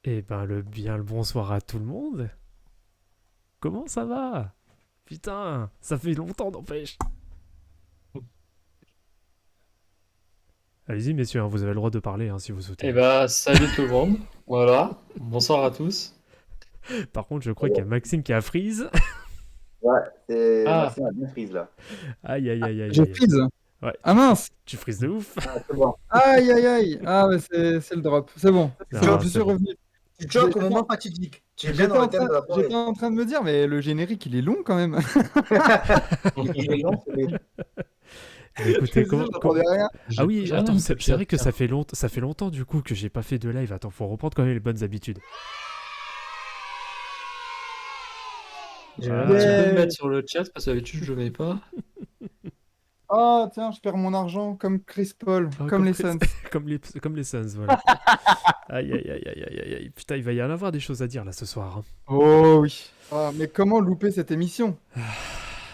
Eh ben, le bonsoir à tout le monde. Comment ça va? Putain, ça fait longtemps, n'empêche. Allez-y, messieurs, hein, vous avez le droit de parler hein, si vous souhaitez. Eh ben, salut tout le monde. Voilà. Bonsoir à tous. Par contre, je crois qu'il y a Ouais, Maxime qui a freeze. c'est Ah, Maxime a bien prise là. Aïe, aïe, aïe, aïe, J'ai aïe. freeze. Ouais, Ah mince. tu frises de ouf. Ah, c'est bon. Aïe aïe aïe. Ah ouais, c'est le drop. C'est bon. Tu Non, Je c'est suis bon. revenu. tu choques au J'étais moment en fatidique. Tu es bien j'étais dans le en thème train, de la soirée. j'étais en train de me dire, mais le générique, il est long quand même. Il est long, Eh ben, Je écoutez, me disais, j'entendais rien. Ah j'ai oui, rien attends, un peu de c'est chat, vrai que tiens. ça fait longtemps du coup que j'ai pas fait de live. Attends, faut reprendre quand même les bonnes habitudes. Tu peux Voilà. me Yeah. mettre sur le chat parce que d'habitude je mets pas. Ah tiens, je perds mon argent comme Chris Paul, Ah, comme les Suns. comme les Suns, voilà. Aïe, aïe, aïe, aïe, aïe, aïe. Putain, il va y en avoir des choses à dire là ce soir, hein. Oh oui. Ah, mais comment louper cette émission?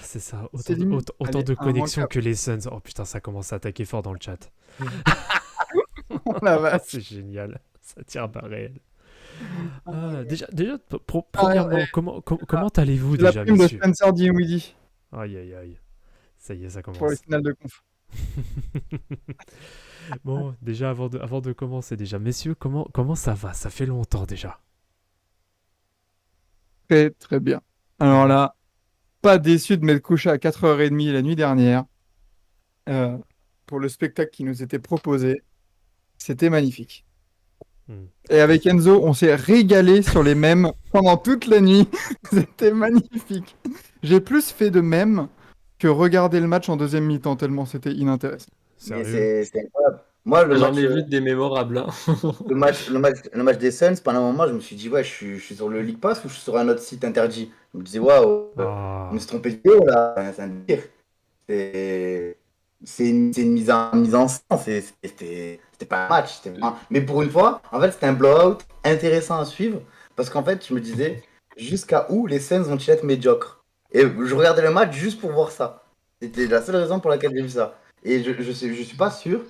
C'est ça, C'est limite. Elle autant est de connexions immanquable. que les Suns. Oh putain, ça commence à attaquer fort dans le chat. Oh la C'est vache. génial, ça tire à balles réelles. Ah, Déjà, ouais. premièrement, comment allez-vous J'ai la déjà, prime de messieurs? Spencer Dinwiddie Aïe, aïe, aïe. Ça y est, ça pour les commence. finales de conf. Bon, déjà, avant de commencer, déjà, messieurs, comment ça va? Ça fait longtemps déjà. Très très bien. Alors là, pas déçu de m'être couché à 4h30 la nuit dernière euh, pour le spectacle qui nous était proposé. C'était magnifique. Hmm. Et avec Enzo, on s'est régalé sur les mèmes pendant toute la nuit. C'était magnifique. J'ai plus fait de mèmes que regarder le match en deuxième mi-temps, tellement c'était inintéressant. Mais Sérieux? c'est incroyable. Moi, J'en ai vu des mémorables, hein. le match des Suns, pendant un moment, je me suis dit, ouais, je suis sur le League Pass ou je suis sur un autre site interdit. Je me disais, waouh, je me Ah, suis trompé de vidéo là, c'est un délire. C'est c'est une mise en scène, c'était pas un match. Mais pour une fois, en fait, c'était un blowout intéressant à suivre parce qu'en fait, je me disais jusqu'à où les Suns vont-ils être médiocres. Et je regardais le match juste pour voir ça. C'était la seule raison pour laquelle j'ai vu ça. Et je suis pas sûr,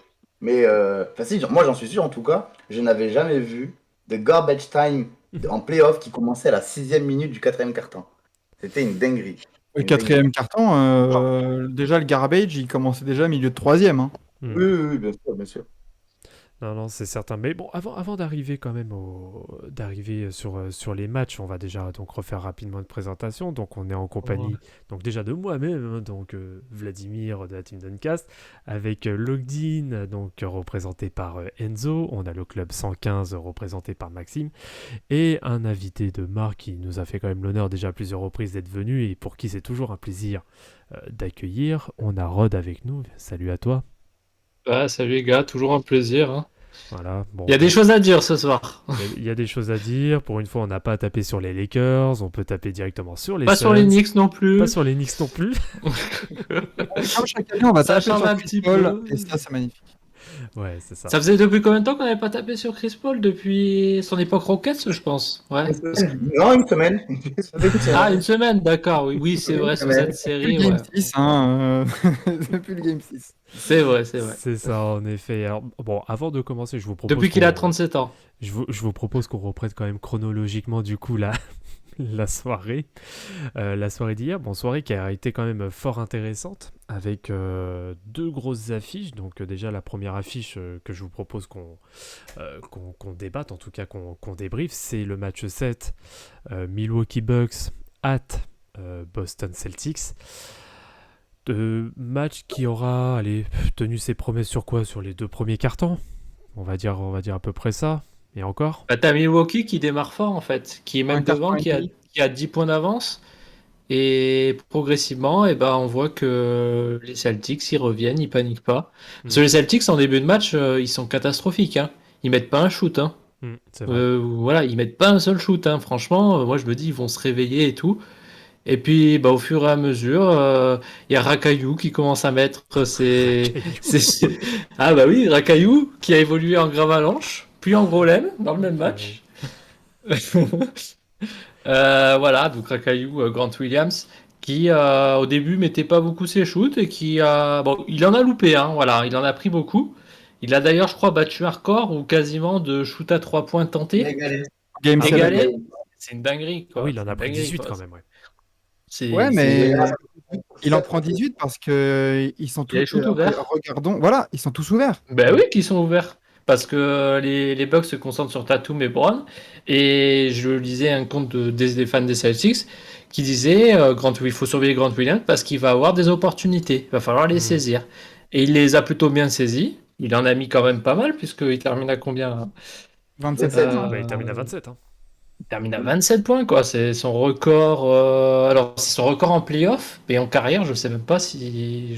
mais enfin, si, moi j'en suis sûr en tout cas, je n'avais jamais vu de garbage time en playoff qui commençait à la 6e minute du quatrième quart-temps. C'était une dinguerie. Le Une dinguerie. quatrième carton, déjà le garbage, il commençait déjà milieu de troisième, hein. hmm. Oui, oui, oui, bien sûr, bien sûr. Non, non, c'est certain. Mais bon, avant d'arriver quand même d'arriver sur les matchs, on va déjà donc refaire rapidement une présentation. Donc, on est en Ouais. compagnie donc déjà de moi-même, hein, donc Vladimir de la team Duncast, avec Logdin, donc représenté par Enzo. On a le club 115 représenté par Maxime et un invité de Marc qui nous a fait quand même l'honneur déjà à plusieurs reprises d'être venu et pour qui c'est toujours un plaisir d'accueillir. On a Rod avec nous. Salut à toi. Ah, salut les gars, toujours un plaisir, hein. Voilà. Il y Bon, a des choses à dire ce soir. il y a des choses à dire. Pour une fois, on n'a pas à taper sur les Lakers. On peut taper directement sur les Pas sur les Suns. Knicks non Pas plus. sur les Knicks non plus. Comme chaque année, on va Ça taper change sur un Chris petit Paul, peu. et ça, c'est magnifique. Ouais, c'est ça. Ça faisait depuis combien de temps qu'on n'avait pas tapé sur Chris Paul? Depuis son époque Rockets, je pense. Ouais. Non, une semaine. Ça fait une Ah, semaine. une semaine, d'accord. Oui, oui, c'est Une vrai, sur semaine. cette Depuis série, le Game ouais. 6, hein, depuis le Game 6. C'est vrai, c'est vrai. C'est ça, en effet. Alors, bon, avant de commencer, Depuis qu'il a 37 ans. je vous propose qu'on reprenne quand même chronologiquement du coup la soirée. La soirée d'hier, bon, soirée qui a été quand même fort intéressante avec deux grosses affiches. Donc déjà la première affiche que je vous propose qu'on débatte, en tout cas qu'on débriefe, c'est le match 7 Milwaukee Bucks at Boston Celtics. Match qui aura tenu ses promesses sur quoi? Sur les deux premiers cartons, on va dire à peu près ça. Et encore. Bah, t'as Milwaukee qui démarre fort, en fait, qui est Un même carton devant, et demi. qui a 10 points d'avance. Et progressivement, eh ben, on voit que les Celtics, ils reviennent, ils paniquent pas. Parce Mm, que les Celtics, en début de match, ils sont catastrophiques, hein. Ils mettent pas un shoot, hein. c'est vrai. Voilà, ils mettent pas un seul shoot, hein. Franchement, moi je me dis, ils vont se réveiller et tout. Et puis, bah, au fur et à mesure, il y a Rakayu qui commence à mettre Caillou. Ah bah oui, Rakayu qui a évolué en Gravalanche, puis en Golem dans le même Purée. match. Voilà, donc Rakayu, Grant Williams, qui au début mettait pas beaucoup ses shoots et qui a... Bon, il en a loupé, hein, voilà, il en a pris beaucoup. Il a d'ailleurs, je crois, battu un record ou quasiment de shoot à 3 points Il a tentés. égalé. Game 7. Égalé, c'est une dinguerie. Ah Quoi. oui, il en C'est a une pris dinguerie, 18 quoi. quand même, ouais. Ouais, mais c'est- il en prend 18 parce que ils sont Il y a tous. les shoots ouverts. Regardons, voilà, ils sont tous ouverts. Ben oui, qui sont ouverts. Parce que les Bucks se concentrent sur Tatum et Brown. Et je lisais un compte des fans des Celtics qui disait il faut surveiller Grant Williams parce qu'il va avoir des opportunités. Il va falloir les saisir. Et il les a plutôt bien saisies. Il en a mis quand même pas mal, puisqu'il termine à combien 27 27. points. Bah, il termine à 27. Hein. Il termine à 27 points, quoi. C'est son record. Alors, c'est son record en playoff, mais en carrière, je sais même pas si.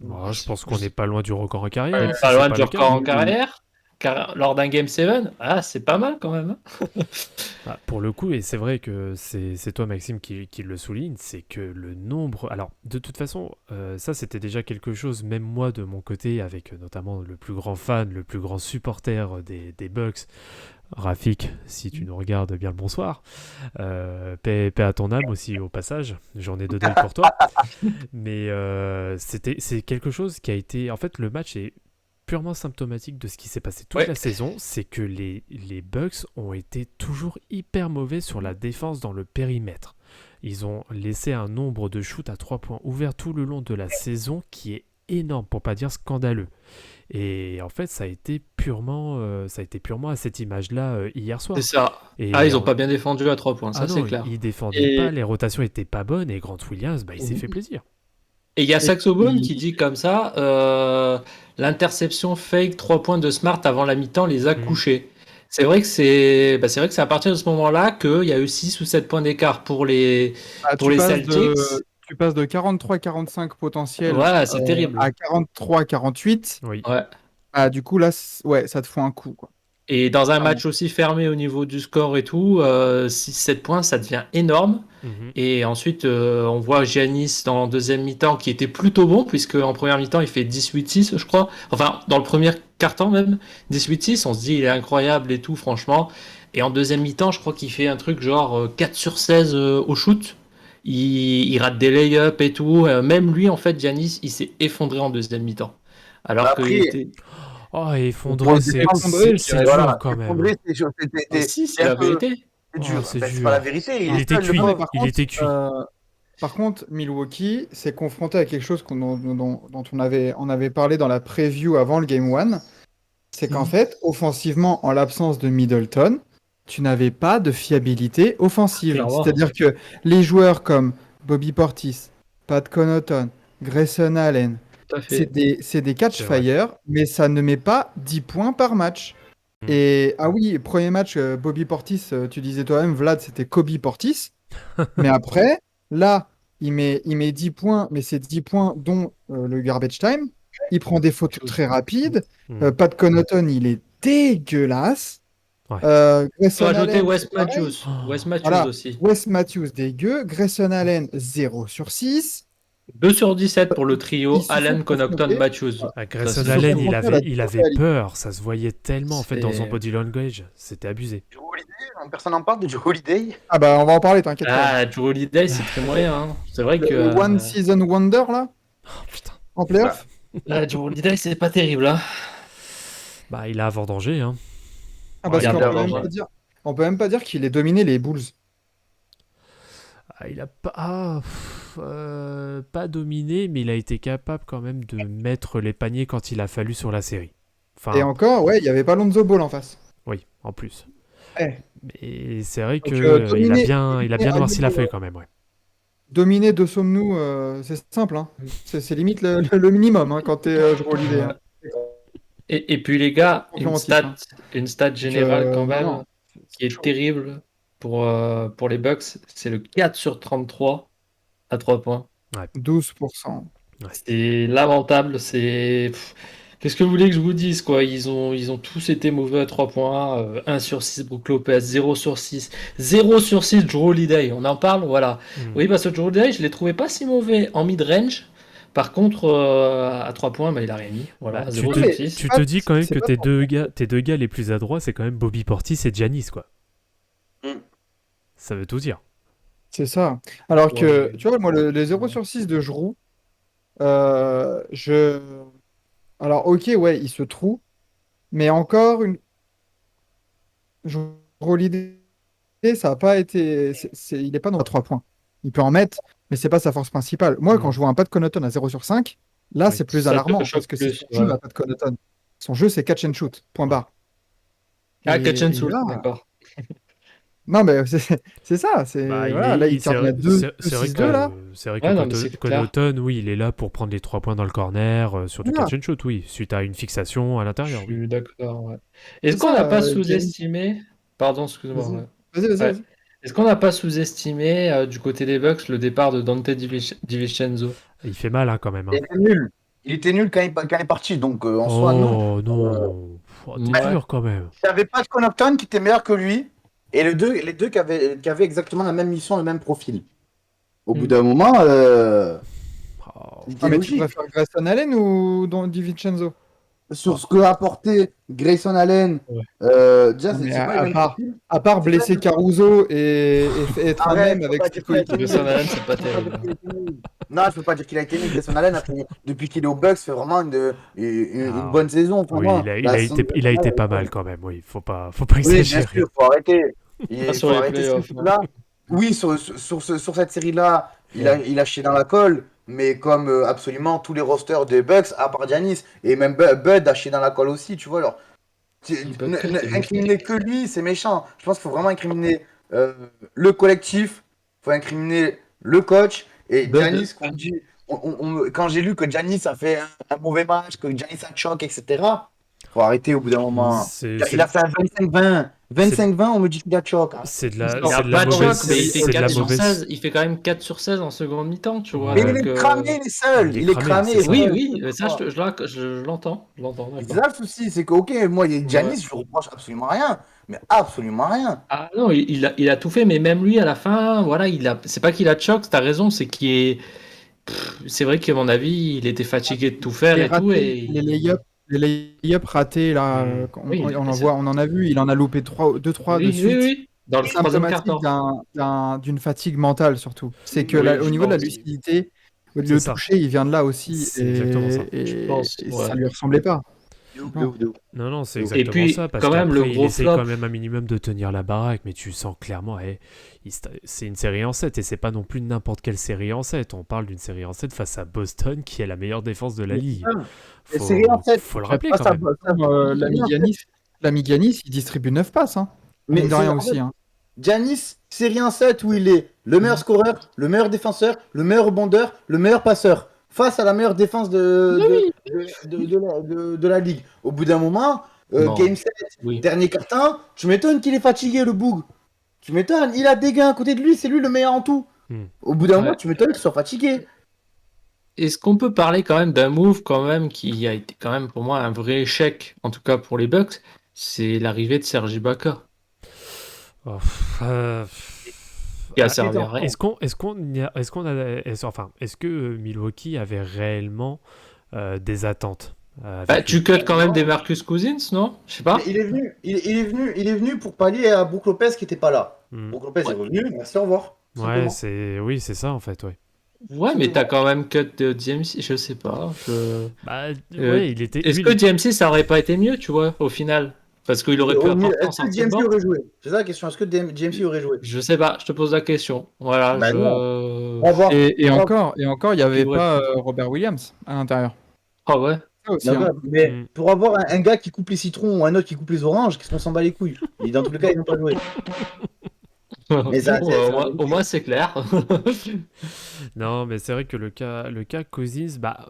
Je pense qu'on n'est pas loin du record en carrière. On Hein, est si pas c'est loin pas du le cas. record en carrière. Car lors d'un Game 7, c'est pas mal quand même. Hein. Bah, pour le coup, et c'est vrai que c'est toi, Maxime, qui le souligne, c'est que le nombre... Alors, de toute façon, ça, c'était déjà quelque chose, même moi, de mon côté, avec notamment le plus grand fan, le plus grand supporter des Bucks, Rafik, si tu nous regardes, bien le bonsoir. Paix à ton âme aussi, au passage. J'en ai de deuil pour toi. Mais c'est quelque chose qui a été... En fait, le match est purement symptomatique de ce qui s'est passé toute Ouais. la saison, c'est que les Bucks ont été toujours hyper mauvais sur la défense dans le périmètre. Ils ont laissé un nombre de shoots à 3 points ouverts tout le long de la saison qui est énorme, pour pas dire scandaleux. Et en fait, ça a été purement à cette image-là hier soir. C'est ça. Et Ils ont pas bien défendu à 3 points, ça non, c'est clair. ils défendaient Et- pas, les rotations étaient pas bonnes, et Grant Williams, il s'est fait plaisir. Et il y a Saxo Bone il- qui dit comme ça l'interception fake 3 points de Smart avant la mi-temps les a couchés. C'est vrai que c'est à partir de ce moment-là qu'il y a eu 6 ou 7 points d'écart pour les Tu passes Celtics. tu passes de 43-45 potentiel Ouais, c'est terrible. à 43-48. Oui. Ouais. Du coup, là, ouais, ça te fout un coup, quoi. Et dans un Ah match aussi fermé au niveau du score et tout, 6-7 points, ça devient énorme. Mhm. Et ensuite, on voit Giannis dans la deuxième mi-temps qui était plutôt bon, puisque en première mi-temps, il fait 18-6, je crois. Enfin, dans le premier quart-temps même, 18-6, on se dit, il est incroyable et tout, franchement. Et en deuxième mi-temps, je crois qu'il fait un truc genre 4 sur 16 au shoot. Il rate des lay-ups et tout. Même lui, en fait, Giannis, il s'est effondré en deuxième mi-temps. Alors Après, qu'il était... Oh, effondré, Bon, c'est effondré, je dirais, dur voilà, quand même. effondré, Si, c'est c'est un la peu vérité. c'est Oh, dur. c'est Ben, dur. c'est pas la vérité. Il est était seul, le cuit. pauvre. Il était cuit. Par contre, Milwaukee s'est confronté à quelque chose dont on avait parlé dans la preview avant le Game 1. C'est qu'en fait, offensivement, en l'absence de Middleton, tu n'avais pas de fiabilité offensive. Clairement. C'est-à-dire que les joueurs comme Bobby Portis, Pat Connaughton, Grayson Allen, Tout à fait. c'est des catch C'est vrai. fire, mais ça ne met pas 10 points par match. Mm. Et ah oui, premier match, Bobby Portis, tu disais toi-même, Vlad, c'était Kobe Portis. Mais après, là, il met 10 points, mais c'est 10 points dont le garbage time. Il prend des fautes très rapides. Mm. Pat Connaughton, il est dégueulasse. Ouais. Faut Grayson rajouter Allen, Wes c'est pareil. Matthews. Oh. Wes Matthews Voilà. aussi. Wes Matthews, dégueu. Grayson Allen, 0 sur 6. 2 sur 17 pour le trio Ils se Allen, sont Connaughton, confrontés. Matthews. Ah, Grayson Ça, c'est Allen, sûr. il avait peur. Ça se voyait tellement en fait dans son C'est- body language. C'était abusé. Drew Holiday, personne n'en parle de Drew Holiday. Ah bah on va en parler, t'inquiète pas. Ah, Drew Holiday, c'est très moyen. Hein. C'est vrai que Le One Season Wonder là, Oh, putain. en playoff. Drew Holiday, c'est pas terrible. Hein. Bah, il a à vendanger. Hein. Ah, parce Regardez qu'on peut avant, même ouais. pas dire, on peut même pas dire qu'il ait dominé les Bulls. Ah, il a pas dominé, mais il a été capable quand même de mettre les paniers quand il a fallu sur la série. Enfin, Et encore, ouais, il n'y avait pas Lonzo Ball en face. oui, en plus. Ouais. Mais c'est vrai Donc, que dominer- il a bien dominer noirci la un- feuille quand même, ouais. Dominer de sommes-nous, c'est simple. Hein. C'est limite le minimum hein, quand t'es Drew Holiday. Hein. Et puis les gars, Champion en titre, hein. une stat générale quand même, non. qui est terrible pour les Bucks, c'est le 4 sur 33 à 3 points. 12%. C'est lamentable. Qu'est-ce que vous voulez que je vous dise, quoi? Ils ont tous été mauvais à 3 points. 1 sur 6, Brook Lopez, 0 sur 6. 0 sur 6, Drew Holiday. On en parle, voilà. Mm. Oui, parce que Drew Holiday, je ne l'ai trouvé pas si mauvais en mid-range. Par contre, à 3 points, il a rien mis. Voilà, Bah, 0 te- sur 6. Tu pas- te dis quand même c'est que pas tes deux gars les plus adroits, c'est quand même Bobby Portis et Giannis, quoi. Mm. Ça veut tout dire. C'est ça. Alors que, Ouais. tu vois, moi, les 0 sur 6 de Giroud, je... Alors, ok, ouais, il se trouve, mais encore une... Drew Holiday, ça a pas été. Il n'est pas dans 3 points. Il peut en mettre, mais c'est pas sa force principale. Moi, quand Non. je vois un Pat Connaughton à 0/5, là, Oui. c'est plus Ça te alarmant choque parce que c'est plus, son jeu ouais. à Pat Connaughton. Son jeu, c'est catch and shoot, point barre. Ah, catch and Et shoot, là, d'accord. non, mais c'est ça. Bah, Voilà, là, il c'est termine à vrai, 2-6-2, là. c'est vrai que Ouais, non, mais c'est clair. Connaughton, oui, il est là pour prendre les 3 points dans le corner sur du Voilà, catch and shoot, oui, suite à une fixation à Je l'intérieur, oui. suis d'accord, ouais. c'est Est-ce qu'on n'a ça, pas Giannis. sous-estimé... Pardon, excuse-moi. Vas-y, Ouais. vas-y, vas-y. Ouais. Vas-y. Est-ce qu'on n'a pas sous-estimé du côté des Bucks le départ de Dante DiVincenzo? Il fait mal, hein, quand même. Il Hein. était nul. Il était nul quand il est parti, donc en soi, non. Oh Euh, non, t'es Ouais. dur quand même. Il n'y avait pas de Connaughton qui était meilleur que lui, et les deux qui avaient exactement la même mission, le même profil. Au bout Mm. d'un moment, Oh. c'était Ah, mais tu logique. préfères Grayson Allen ou DiVincenzo? Sur ce que a apporté Grayson Allen, Ouais. déjà, Non, mais c'est pas le même profil. à part C'est pas blesser le- Caruso et être un Arrête, même faut avec pas ses dire qu'il a été coéquipiers. Grayson nul. Allen, c'est pas Faut pas dire terrible. qu'il a été nul. Non, je peux pas dire qu'il a été nul. Grayson Allen, depuis qu'il est au Bucks, fait vraiment une Ah, bonne saison. Enfin, oui, moi, la saison de il a Grayson été Allen, pas mal quand même, oui, faut pas oui, bien exagérer. sûr, faut arrêter. Pas Il sur faut les arrêter cette playoffs, non. série-là. Oui, sur cette série-là, Ouais. il a chié dans la colle, mais comme absolument tous les rosters des Bucks, à part Giannis, et même Bud a chié dans la colle aussi, tu vois. Alors, Butler, t'es méchant. incriminer que lui, c'est méchant. Je pense qu'il faut vraiment incriminer le collectif, il faut incriminer le coach, et Bud, Giannis, quand j'ai lu que Giannis a fait un mauvais match, que Giannis a choc, etc., faut arrêter au bout d'un moment. C'est Il a fait un 25-20. c'est 25-20, on me dit qu'il a choc. il a c'est de la pas de choc, mais il mauvaise, fait c'est de 4 la sur 16. mauvaise. Il fait quand même 4 sur 16 en seconde mi-temps, tu vois. Mais il Ouais, Donc, est cramé, il est seul. il est Il est cramé, cramé. c'est ça. oui, seul. oui, mais ça, je l'entends. Je l'entends, C'est d'accord. ça le souci, c'est que, ok, moi, Ouais. Giannis, je lui reproche absolument rien. Mais absolument rien. Ah non, il a tout fait, mais même lui, à la fin, voilà, c'est pas qu'il a de choc, t'as raison, c'est qu'il est. C'est vrai qu'à mon avis, il était fatigué de tout faire Les et tout, ratés, et. les lay-ups ratés, là, Hmm. Oui, on en a vu, il en a loupé 2-3 de oui, oui, suite. oui, dans le C'est troisième symptomatique quart-temps. d'une fatigue mentale, surtout. C'est que Oui, au je niveau de la pense. lucidité, C'est le ça. toucher, il vient de là aussi. C'est exactement ça. Je pense, Et ouais. ça lui ressemblait pas. De ouf, de Non. ouf, de ouf. Non, non, c'est De ouf. Et exactement ça, puis, parce quand même, le qu'après, il gros essaye flop. quand même un minimum de tenir la baraque, mais tu sens clairement, c'est une série en 7, et c'est pas non plus n'importe quelle série en 7. On parle d'une série en 7 face à Boston, qui est la meilleure défense de la Mais ligue. putain, les séries en 7. Faut le Après, rappeler quand même. l'ami Giannis, il distribue 9 passes, hein. Mais Mine de c'est rien en fait, aussi, hein. Giannis, série en 7 où il est le meilleur scoreur, le meilleur défenseur, le meilleur rebondeur, le meilleur passeur. Face à la meilleure défense de la ligue. Au bout d'un moment, Non. Game 7, Oui. dernier carton, tu m'étonnes qu'il est fatigué, le boug. Tu m'étonnes, il a des gains à côté de lui, c'est lui le meilleur en tout. Hmm. Au bout d'un Ouais. moment, tu m'étonnes qu'il soit fatigué. Est-ce qu'on peut parler quand même d'un move quand même qui a été quand même pour moi un vrai échec, en tout cas pour les Bucks, c'est l'arrivée de Serge Ibaka, Oh, qui a servi à rien. est-ce que Milwaukee avait réellement des attentes Bah, avec tu lui? cut quand même des Marcus Cousins, non? Je sais pas. Mais il est venu pour pallier à Brook Lopez qui était pas là. Hmm. Brook Lopez Ouais. est revenu, merci, au revoir. tout Ouais, simplement. oui, c'est ça en fait, ouais. Ouais, mais t'as quand même cut de DMC, je sais pas. Bah, Euh, ouais, il était. Est-ce lui, que DMC ça aurait pas été mieux, tu vois, au final? Parce qu'il aurait pu apporter en Est-ce que sortie de GMC banc. aurait joué? C'est ça la question, est-ce que GMC aurait joué? Je sais pas, je te pose la question. Voilà, Bah non. je. On va voir. Et On va- encore, il n'y avait Il aurait pas Robert Williams à l'intérieur. Ah ouais. Ça aussi, D'accord, hein. mais Mm. pour avoir un gars qui coupe les citrons ou un autre qui coupe les oranges, qu'est-ce qu'on s'en bat les couilles? Et dans tous les cas, ils n'ont pas joué. Mais ça, Bon, au moins c'est clair. Non, mais c'est vrai que le cas Cousins, bah,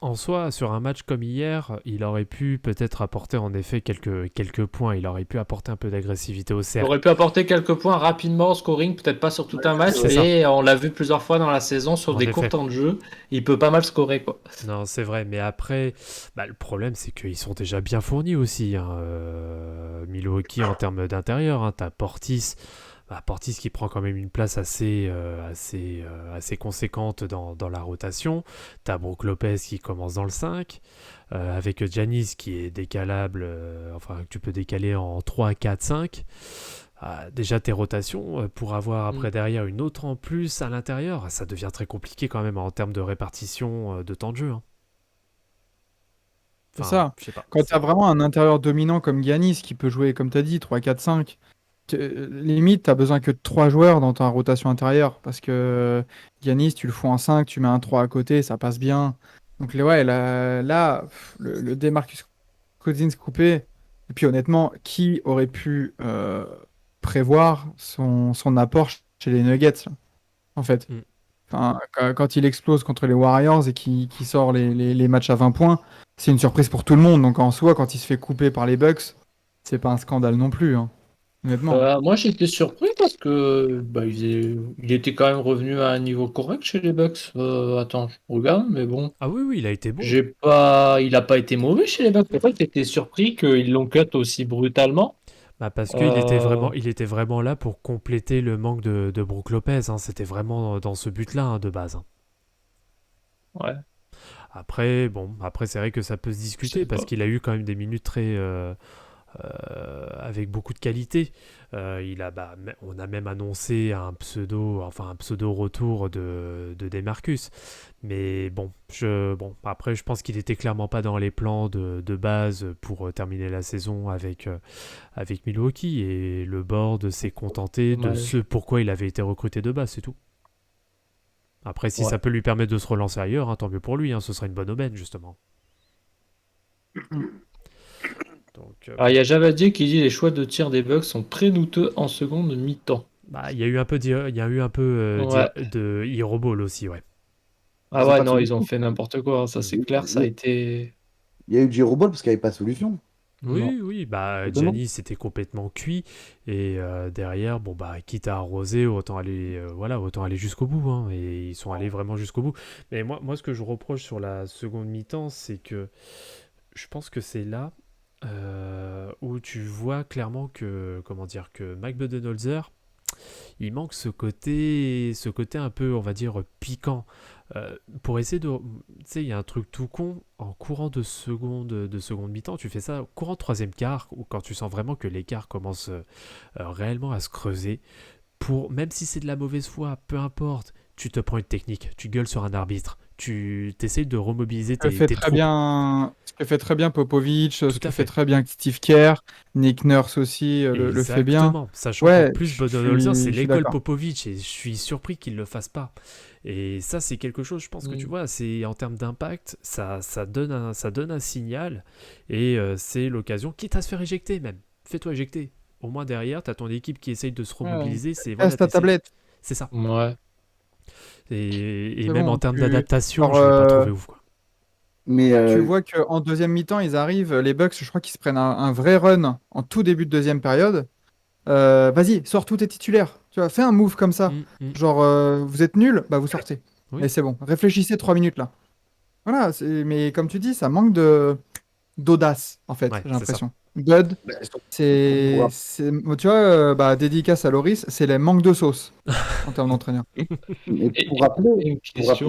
en soi, sur un match comme hier, il aurait pu peut-être apporter en effet quelques points. Il aurait pu apporter un peu d'agressivité au Il cercle. aurait pu apporter quelques points rapidement au scoring, peut-être pas sur tout un match, c'est ça. mais on l'a vu plusieurs fois dans la saison sur En des effet. courts temps de jeu. Il peut pas mal scorer, quoi. Non, c'est vrai, mais après, bah, le problème, c'est qu'ils sont déjà bien fournis aussi, hein, Milwaukee en termes d'intérieur. Hein. T'as Portis qui prend quand même une place assez conséquente dans la rotation. T'as Brook Lopez qui commence dans le 5, avec Giannis qui est décalable, enfin, que tu peux décaler en 3, 4, 5. Déjà tes rotations, pour avoir après derrière une autre en plus à l'intérieur, ça devient très compliqué quand même en termes de répartition de temps de jeu. Hein. C'est ça. Je sais pas. Quand tu as vraiment un intérieur dominant comme Giannis qui peut jouer, comme tu as dit, 3-4-5, limite, tu as besoin que de 3 joueurs dans ta rotation intérieure. Parce que Giannis, tu le fous en 5, tu mets un 3 à côté, ça passe bien. Donc, ouais, là, le DeMarcus Cousins coupé. Et puis, honnêtement, qui aurait pu prévoir son apport chez les Nuggets, là, en fait? Mm. Enfin, quand il explose contre les Warriors et qu'il sort les matchs à 20 points, c'est une surprise pour tout le monde. Donc, en soi, quand il se fait couper par les Bucks, c'est pas un scandale non plus, hein, honnêtement. Moi, j'étais surpris parce que il était quand même revenu à un niveau correct chez les Bucks. Attends, je regarde, mais bon, Ah oui, oui, il a été bon. il a pas été mauvais chez les Bucks. En fait, j'étais surpris qu'ils l'ont cut aussi brutalement. Bah, parce Euh, il était vraiment là pour compléter le manque de Brook Lopez, hein. C'était vraiment dans ce but-là, hein, de base, hein. ouais, Après, bon, après c'est vrai que ça peut se je sais discuter parce pas. qu'il a eu quand même des minutes très avec beaucoup de qualité. On a même annoncé un pseudo retour de Demarcus. Mais bon, après je pense qu'il était clairement pas dans les plans de base pour terminer la saison avec Milwaukee, et le board s'est contenté de Dommage. ce pourquoi il avait été recruté de base, c'est tout. Après, si Ouais. ça peut lui permettre de se relancer ailleurs, hein, tant mieux pour lui, hein, ce serait une bonne aubaine, justement. Donc, Alors, bon. il y a Javadier qui dit les choix de tir des Bucks sont très douteux en seconde mi-temps. Bah, il y a eu un peu, il y a eu un peu Ouais. de Hero Ball aussi, ouais. Ah C'est ouais, pas de non, ils ont solution. fait n'importe quoi, hein, ça c'est clair, ça a été. Il y a eu du robot parce qu'il n'y avait pas de solution. Non. Oui, oui, bah Totalement. Giannis était complètement cuit, et derrière, bon bah quitte à arroser, autant aller jusqu'au bout, hein, et ils sont allés vraiment jusqu'au bout. Mais moi, ce que je reproche sur la seconde mi-temps, c'est que je pense que c'est là où tu vois clairement que, comment dire, que Mike Budenholzer, il manque ce côté un peu, on va dire, piquant. Pour essayer de... Tu sais, il y a un truc tout con, en courant de seconde mi-temps, tu fais ça au courant de troisième quart, ou quand tu sens vraiment que l'écart commence réellement à se creuser, même si c'est de la mauvaise foi, peu importe, tu te prends une technique, tu gueules sur un arbitre, tu essayes de remobiliser tes troupes. Ce que fait très bien Popovic, Tout ce que à fait fait. très bien Steve Kerr, Nick Nurse aussi le fait bien. Exactement, sachant qu'en Ouais, plus Budenholzer c'est je suis l'école d'accord. Popovic, et je suis surpris qu'il ne le fasse pas. Et ça c'est quelque chose, je pense que tu Mm. vois, c'est en termes d'impact, ça donne un signal, et c'est l'occasion, quitte à se faire éjecter même, fais-toi éjecter. Au moins derrière, tu as ton équipe qui essaye de se Ouais. remobiliser, c'est Casse voilà, ta tablette, c'est ça. Ouais. Et c'est même en bon. termes d'adaptation, Genre, je l'ai pas trouvé ouf, quoi. Mais tu vois qu'en deuxième mi-temps, ils arrivent, les Bucks, je crois qu'ils se prennent un vrai run en tout début de deuxième période. Vas-y, sors tous tes titulaires. Tu vois, fais un move comme ça. Mm. Genre, vous êtes nuls, bah vous sortez. Et Oui, c'est bon. Réfléchissez 3 minutes là. Voilà, mais comme tu dis, ça manque d'audace, en fait, ouais, j'ai c'est ça. l'impression. Bud, bah, c'est, pour, c'est, tu vois, dédicace à Loris, c'est les manques de sauce en termes d'entraîneur. mais Et, une pour rappeler question.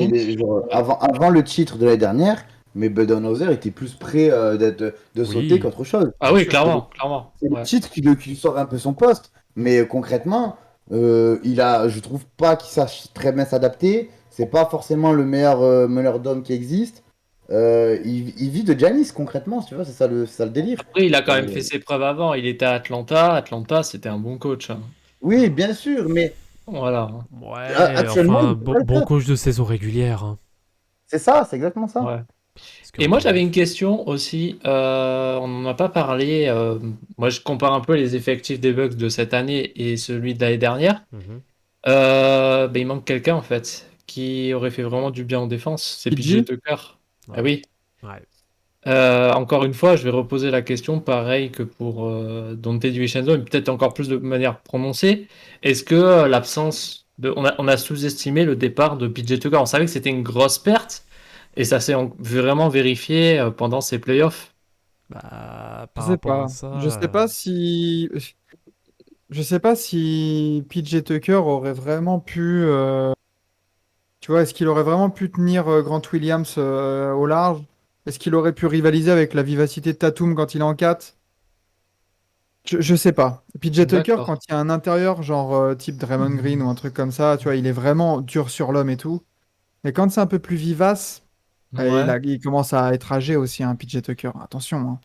avant le titre de l'année dernière, mais Budenholzer était plus prêt de sauter Oui, qu'autre chose. Ah bien oui, sûr. clairement, clairement. C'est le Ouais. titre qui lui sort un peu son poste. Mais concrètement, je trouve pas qu'il sache très bien s'adapter. C'est pas forcément le meilleur meneur d'hommes qui existe. Il vit de Giannis concrètement, tu vois, c'est ça le délire. Après, il a quand même Euh, fait ses preuves avant. Il était à Atlanta. Atlanta, c'était un bon coach, hein. oui, bien sûr, mais Voilà. Ouais, actuellement, enfin, il peut pas le bon faire. coach de saison régulière, hein. C'est ça, c'est exactement ça. Ouais. Parce que Et moi, bon, j'avais une question aussi. On n'en a pas parlé. Moi, je compare un peu les effectifs des Bucks de cette année et celui de l'année dernière. mhm. Ben, il manque quelqu'un, en fait, qui aurait fait vraiment du bien en défense. C'est PJ PG, Tucker. Ah Ouais, oui. ouais. Encore une fois, je vais reposer la question, pareil que pour Dante DiVincenzo, mais peut-être encore plus de manière prononcée. Est-ce que l'absence de... On a sous-estimé le départ de PJ Tucker. On savait que c'était une grosse perte, et ça s'est vraiment vérifié pendant ces playoffs. Bah, je par sais rapport à pas. ça, Je sais pas si PJ Tucker aurait vraiment pu, tu vois, est-ce qu'il aurait vraiment pu tenir Grant Williams au large? Est-ce qu'il aurait pu rivaliser avec la vivacité de Tatum quand il est en 4? Je sais pas. PJ Tucker, D'accord. quand il y a un intérieur, genre type Draymond Green ou un truc comme ça, tu vois, il est vraiment dur sur l'homme et tout. Mais quand c'est un peu plus vivace, Ouais. il commence à être âgé aussi, hein, PJ Tucker. Attention, hein.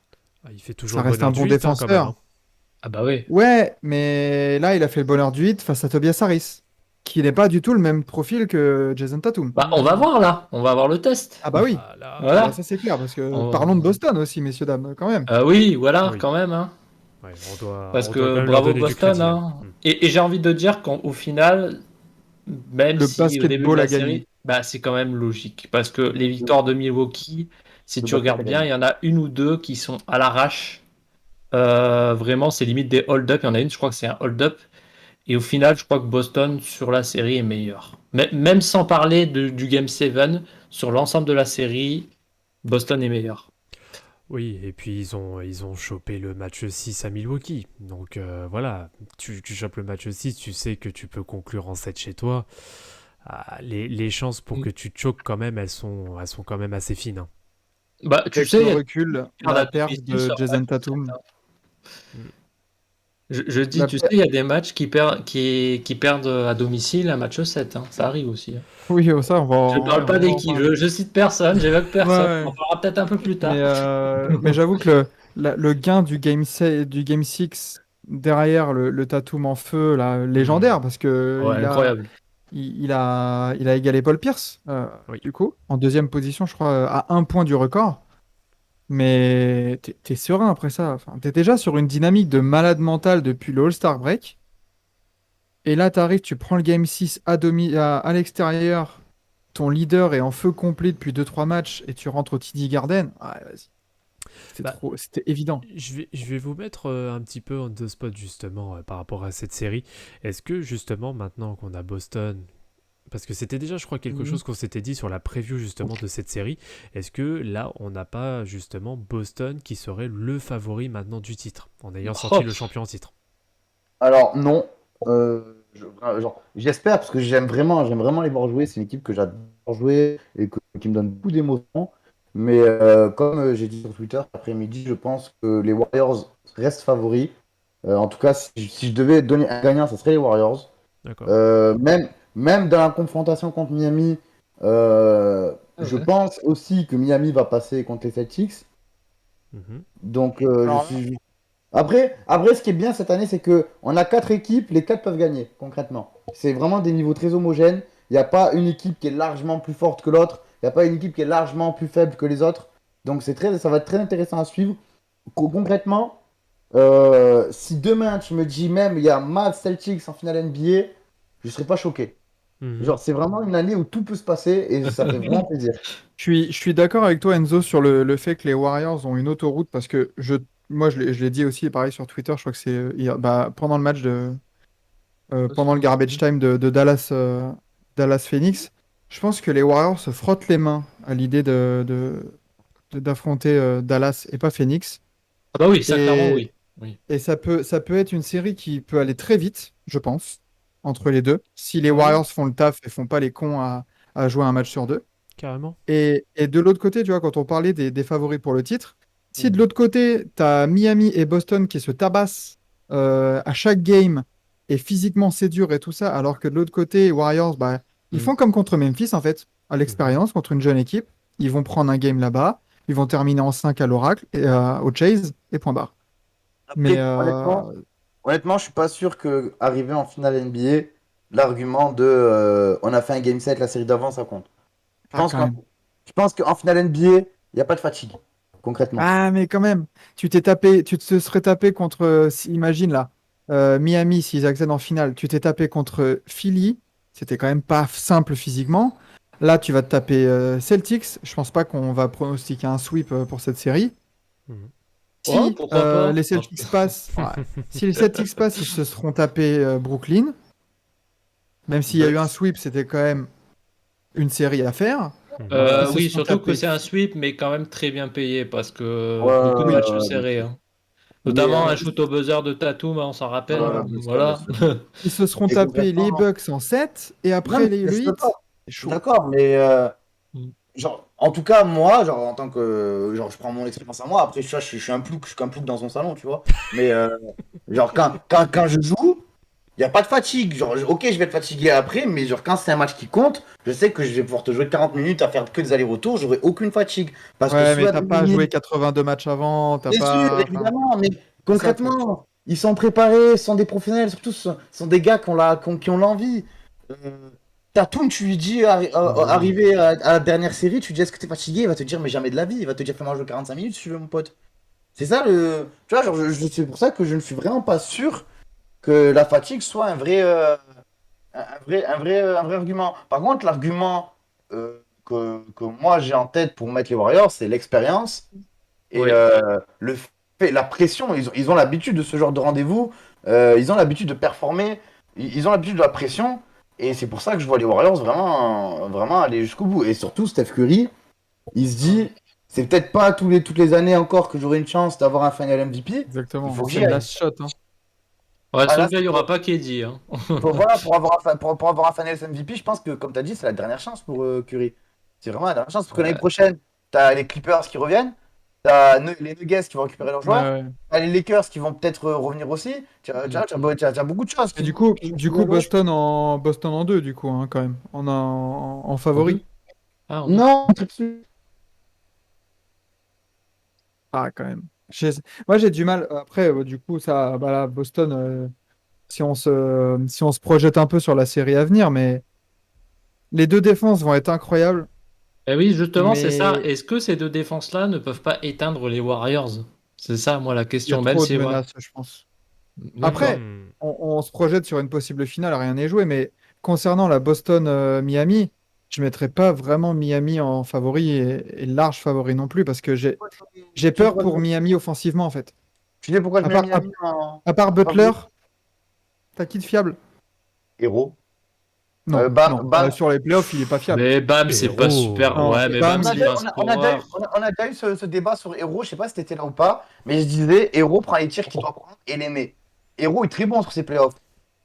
il fait toujours Ça le bon reste un bon enduit, hein, quand même, défenseur. hein. Ah bah oui. Ouais, mais là, il a fait le bonheur du hit face à Tobias Harris, qui n'est pas du tout le même profil que Jason Tatum. Bah, on va voir là, on va voir le test. Ah bah oui, Voilà. ah bah Voilà. ça c'est clair, parce que On- parlons de Boston aussi, messieurs, dames, quand même. Oui, voilà, Oui. quand même. Hein. Ouais, Parce on doit quand que même leur bravo donner du Boston. crédit, hein. Hein. Et j'ai envie de dire qu'au final, même Le si au début de basketball la a gagné. série, bah, c'est quand même logique. Parce que les victoires de Milwaukee, si Le tu basket regardes a bien, gagné. il y en a une ou deux qui sont à l'arrache. Vraiment, c'est limite des hold-up. Il y en a une, je crois que c'est un hold-up. Et au final, je crois que Boston, sur la série, est meilleur. Même sans parler du Game 7, sur l'ensemble de la série, Boston est meilleur. Oui, et puis ils ont chopé le match 6 à Milwaukee. Donc voilà, tu chopes le match 6, tu sais que tu peux conclure en 7 chez toi. Ah, les chances pour que tu te choques quand même, elles sont quand même assez fines, hein. Bah, tu Avec sais, le il y a des recul, pertes à la perte domicile de sur un Jason match 7, Tatum, hein. Je dis, la tu sais, per- il y a des matchs qui perdent à domicile un match 7, hein. Ça arrive aussi. Hein. Oui, ça, Je ne parle on pas va en d'équipe, parler. je cite personne, j'évoque personne. On en Ouais, parlera peut-être un peu plus tard. mais j'avoue que le gain du du Game 6 derrière le Tatum en feu, là, Hmm. légendaire, parce que Ouais, incroyable. il a égalé Paul Pierce, Oui. du coup, en deuxième position, je crois, à un point du record. Mais t'es serein après ça. Enfin, t'es déjà sur une dynamique de malade mental depuis le All-Star Break. Et là, t'arrives, tu prends le Game 6 à l'extérieur. Ton leader est en feu complet depuis deux trois matchs et tu rentres au TD Garden. Ouais, vas-y. Bah, C'était évident. je vais vous mettre un petit peu on the spot justement par rapport à cette série. Est-ce que justement maintenant qu'on a Boston, parce que c'était déjà je crois quelque Mhm. chose qu'on s'était dit sur la preview justement de cette série, est-ce que là on n'a pas justement Boston qui serait le favori maintenant du titre en ayant sorti Oh, le champion en titre? Alors, non. J'espère parce que j'aime vraiment les voir jouer. C'est une équipe que j'adore jouer et qui me donne beaucoup d'émotions. Mais comme j'ai dit sur Twitter cet après-midi, je pense que les Warriors restent favoris. En tout cas, si je devais donner un gagnant, ce serait les Warriors. D'accord. Même dans la confrontation contre Miami, ah je ouais. pense aussi que Miami va passer contre les Celtics. Mhm. Donc, je Alors là, suis. Après, ce qui est bien cette année, c'est que on a quatre équipes, les quatre peuvent gagner, concrètement. C'est vraiment des niveaux très homogènes. Il n'y a pas une équipe qui est largement plus forte que l'autre. Il n'y a pas une équipe qui est largement plus faible que les autres. Donc, ça va être très intéressant à suivre. Concrètement, si demain, tu me dis même, il y a Mavs Celtics en finale NBA, je ne serais pas choqué. Mhm. Genre, c'est vraiment une année où tout peut se passer et ça fait vraiment plaisir. je suis d'accord avec toi, Enzo, sur le fait que les Warriors ont une autoroute parce que moi, je l'ai dit aussi, pareil sur Twitter, je crois que c'est pendant le match pendant le garbage time de Dallas, Dallas Phoenix. Je pense que les Warriors se frottent les mains à l'idée d'affronter Dallas et pas Phoenix. Ah bah oui, ça clairement Et, oui. Oui. et ça peut être une série qui peut aller très vite, je pense, entre les deux, si les Mhm. Warriors font le taf et font pas les cons à jouer un match sur deux. Carrément. Et de l'autre côté, tu vois, quand on parlait des favoris pour le titre, si de Mhm. l'autre côté, tu as Miami et Boston qui se tabassent à chaque game et physiquement c'est dur et tout ça, alors que de l'autre côté, Warriors, bah, ils Mhm. font comme contre Memphis en fait, à Mhm. l'expérience, contre une jeune équipe. Ils vont prendre un game là-bas, ils vont terminer en 5 à l'Oracle, et, au Chase et point barre. Mais Après, honnêtement, je suis pas sûr que arriver en finale NBA, l'argument de on a fait un game set la série d'avant, ça compte. Je ah, pense quand qu'en même. je pense qu'en finale NBA, il n'y a pas de fatigue, concrètement. Ah, mais quand même, tu te serais tapé contre, imagine là, Miami, s'ils accèdent en finale, tu t'es tapé contre Philly, c'était quand même pas simple physiquement. Là, tu vas te taper Celtics, je pense pas qu'on va pronostiquer un sweep pour cette série. Mhm. Ouais, Si pourquoi pas? les Celtics passent, ouais. Si les Celtics passent, ils se seront tapés Brooklyn, même s'il y a eu un sweep, c'était quand même une série à faire. Mhm. Ils se Oui, seront surtout que tapés. c'est un sweep, mais quand même très bien payé parce que Ouais, beaucoup de Oui, matchs bien serrés. sûr. Hein. Mais, Notamment un shoot au buzzer de Tatum, hein, on s'en rappelle. ouais, Hein. bien sûr, bien Voilà. sûr. ils se seront Et tapés les concrètement, Bucks en 7 et non, après mais le je suis Heat. d'accord. C'est Je suis chaud. d'accord, mais Mm. genre, en tout cas, moi, genre, en tant que. Genre, je prends mon expérience à moi. Après, tu vois, je suis un plouc, je suis qu'un plouc dans son salon, tu vois. Mais, genre, quand je joue, il n'y a pas de fatigue. Genre, ok, je vais être fatigué après, mais genre, quand c'est un match qui compte, je sais que je vais pouvoir te jouer 40 minutes à faire que des allers-retours, j'aurai aucune fatigue. Parce que Ouais, mais soit t'as pas joué dominer. 82 matchs avant, t'as Bien sûr, pas. Enfin, évidemment, mais c'est ça le truc. concrètement. ils sont préparés, ce sont des professionnels, surtout ce sont des gars qui ont l'envie. Tatum, tu lui dis, arrivé à la dernière série, tu lui dis est-ce que t'es fatigué? Il va te dire mais jamais de la vie. Il va te dire fais-moi jouer 45 minutes si tu veux, mon pote. C'est ça le. Tu vois, genre, c'est pour ça que je ne suis vraiment pas sûr que la fatigue soit un vrai argument. Par contre, l'argument que moi j'ai en tête pour mettre les Warriors, c'est l'expérience et Oui. la pression. Ils ont l'habitude de ce genre de rendez-vous. Ils ont l'habitude de performer. Ils ont l'habitude de la pression. Et c'est pour ça que je vois les Warriors vraiment, vraiment aller jusqu'au bout. Et surtout, Steph Curry, il se dit, c'est peut-être pas toutes les années encore que j'aurai une chance d'avoir un Final MVP. Il Exactement. faut que C'est j'y le aille. last shot. Hein. Ouais, Ah, sauf là, qu'il n'y aura pas KD. Hein. voilà, pour avoir un Finals MVP, je pense que, comme tu as dit, c'est la dernière chance pour Curry. C'est vraiment la dernière chance. Parce que l'année prochaine, tu as les Clippers qui reviennent, tu as les Nuggets qui vont récupérer leurs joueurs, Ouais, ouais. tu as les Lakers qui vont peut-être revenir aussi. Tu as beaucoup de choses. Et du coup, Boston en 2, du coup, hein, quand même. En favori. Ah, Non, Ah, quand même. Moi, j'ai du mal. Après, du coup, ça, bah, là, Boston, si on se projette un peu sur la série à venir, mais les deux défenses vont être incroyables. eh oui, justement, c'est ça. Mais Est-ce que ces deux défenses-là ne peuvent pas éteindre les Warriors? C'est ça, moi, la il y a question. Même trop de si, ouais. menaces, je pense. D'accord. Après, on se projette sur une possible finale, rien n'est joué, mais concernant la Boston-Miami, je ne mettrais pas vraiment Miami en favori et large favori non plus, parce que j'ai peur pour Miami offensivement, en fait. tu sais pourquoi je À mets part, Miami en à part Butler, t'as qui de fiable? héros? Non, Bam, non. Bam. Sur les playoffs, il est pas fiable. Mais Bam, c'est pas Héros. super. Non, Ouais, mais Bam, Bam, c'est pas un scoreur. On a déjà eu ce débat sur Hero, je sais pas si t'étais là ou pas, mais je disais, Hero prend les tirs qu'il doit prendre et les met. Hero est très bon sur ses playoffs.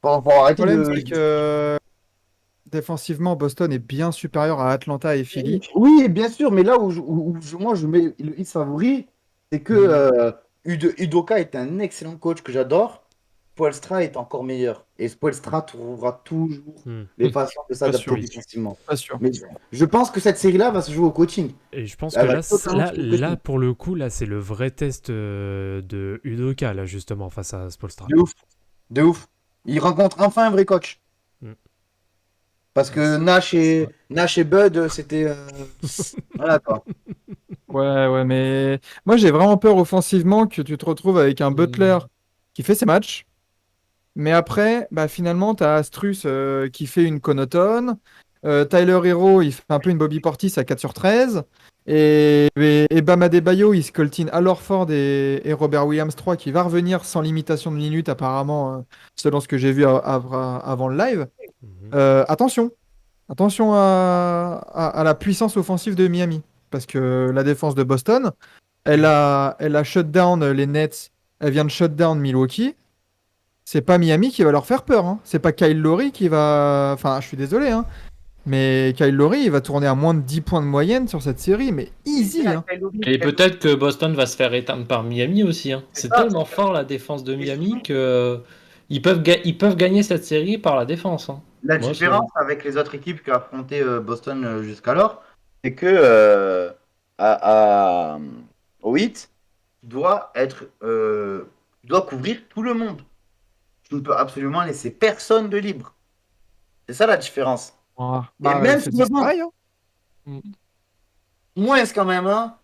Faut Le arrêter problème, de. c'est que défensivement, Boston est bien supérieur à Atlanta et Philly. Oui, bien sûr, mais là moi je mets le hit favori, c'est que Udoka est un excellent coach que j'adore. Spoelstra est encore meilleur. Et Spoelstra trouvera toujours les façons de Pas sûr. s'adapter défensivement. Pas sûr. Mais je pense que cette série-là va se jouer au coaching. Et je pense Elle que va là, totalement se jouer au coaching. pour le coup, là, c'est le vrai test de Udoka, là, justement, face à Spoelstra. De ouf. De ouf. Il rencontre enfin un vrai coach. Mm. Parce que Nash et Bud, c'était. Voilà quoi. Ouais, mais moi, j'ai vraiment peur offensivement que tu te retrouves avec un Butler qui fait ses matchs. Mais après, bah, finalement, tu as Astrus qui fait une Connaughton. Tyler Hero, il fait un peu une Bobby Portis à 4 sur 13. Et Bam Adebayo, il se coltine Al Horford et Robert Williams 3 qui va revenir sans limitation de minutes, apparemment, selon ce que j'ai vu avant le live. Mhm. Attention à la puissance offensive de Miami. Parce que la défense de Boston, elle a shut down les Nets. Elle vient de shut down Milwaukee. C'est pas Miami qui va leur faire peur. Hein. C'est pas Kyle Lowry qui va. Enfin, je suis désolé, hein. Mais Kyle Lowry, il va tourner à moins de 10 points de moyenne sur cette série. Mais easy, hein. Et peut-être que Boston va se faire éteindre par Miami aussi. Hein. C'est tellement fort la défense de Miami que ils peuvent gagner cette série par la défense. Hein. La Moi, différence avec les autres équipes qui ont affronté Boston jusqu'alors, c'est que au Heat, tu dois couvrir tout le monde. Tu ne peux absolument laisser personne de libre. C'est ça la différence. Ah, Et même c'est sur le banc, pareil, hein. moins quand même. Hein.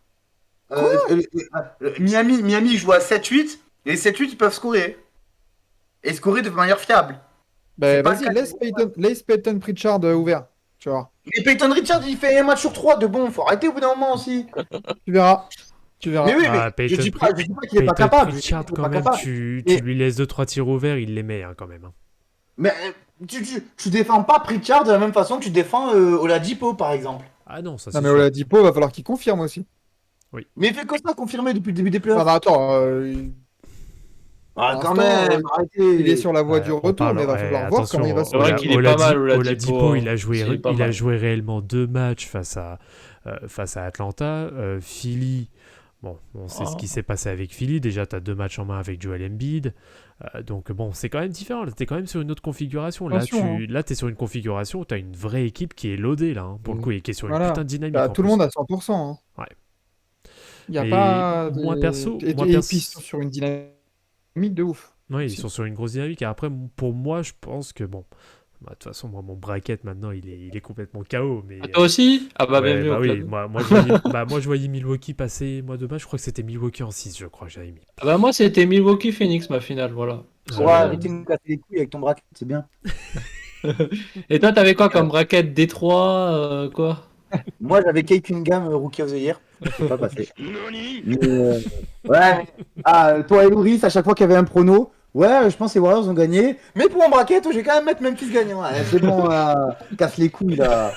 Miami joue à 7-8, et les 7-8 ils peuvent scorer. Et scorer de manière fiable. Ben, C'est pas vas-y, le cas laisse Peyton Pritchard ouvert. Tu vois. Mais Peyton Richards, il fait un match sur 3 de bon. Faut arrêter au bout d'un moment aussi. Tu verras. Tu verras. Mais oui, Ah, mais je Peyton dis pas qu'il est pas Peyton capable. Pritchard, Je dis qu'il est quand pas même, capable. tu Et- lui laisses 2-3 tirs ouverts, il les met, hein, quand même. Hein. Mais tu défends pas Pritchard de la même façon que tu défends Oladipo, par exemple. Ah non, ça Non, c'est mais sûr. Oladipo, va falloir qu'il confirme aussi. Mais il fait que ça, confirmé depuis le début des Ah, playoffs. bah, attends, Ah, pour quand l'instant, même, arrêtez. il est sur la voie du On retour, parle, mais il va falloir voir attention, comment il va se C'est vrai Ola- qu'il est pas mal, Oladipo, Oladipo, il a hein. joué, C'est pas il a mal. joué réellement 2 matchs face à Atlanta. Philly, bon, on sait ce qui s'est passé avec Philly. Déjà, tu as 2 matchs en main avec Joel Embiid. Donc bon, c'est quand même différent. Tu es quand même sur une autre configuration. Là, Attention, tu es sur une configuration où tu as une vraie équipe qui est loadée, là, hein, pour le coup, et qui est sur une Voilà. putain de dynamique. Bah, en tout le plus. monde à 100%. Hein. Ouais. Il n'y a Et pas. moi, perso- Et puis, ils sont sur une dynamique de ouf. Ouais, ils sont sur une grosse dynamique. Et après, pour moi, je pense que bon, bah, de toute façon, moi, mon bracket maintenant, il est complètement KO. Mais Toi aussi? Ah bah ouais, bienvenue bah au oui, club. moi, je voyais Milwaukee passer. Moi, de base, je crois que c'était Milwaukee en 6, je crois que j'avais mis. Ah bah moi c'était Milwaukee Phoenix ma finale, voilà. Tu Ah pourras ouais. arrêter de nous casser les couilles avec ton bracket, c'est bien. Et toi t'avais quoi comme bracket Détroit quoi? Moi, j'avais Kate Cunningham, Rookie of the Year. C'est pas passé. Mais, ouais. Ah, toi et Loris, à chaque fois qu'il y avait un prono, ouais, je pense que les Warriors ont gagné. Mais pour mon bracket, je vais quand même mettre Memphis gagnant. Ouais, c'est bon, casse les couilles là.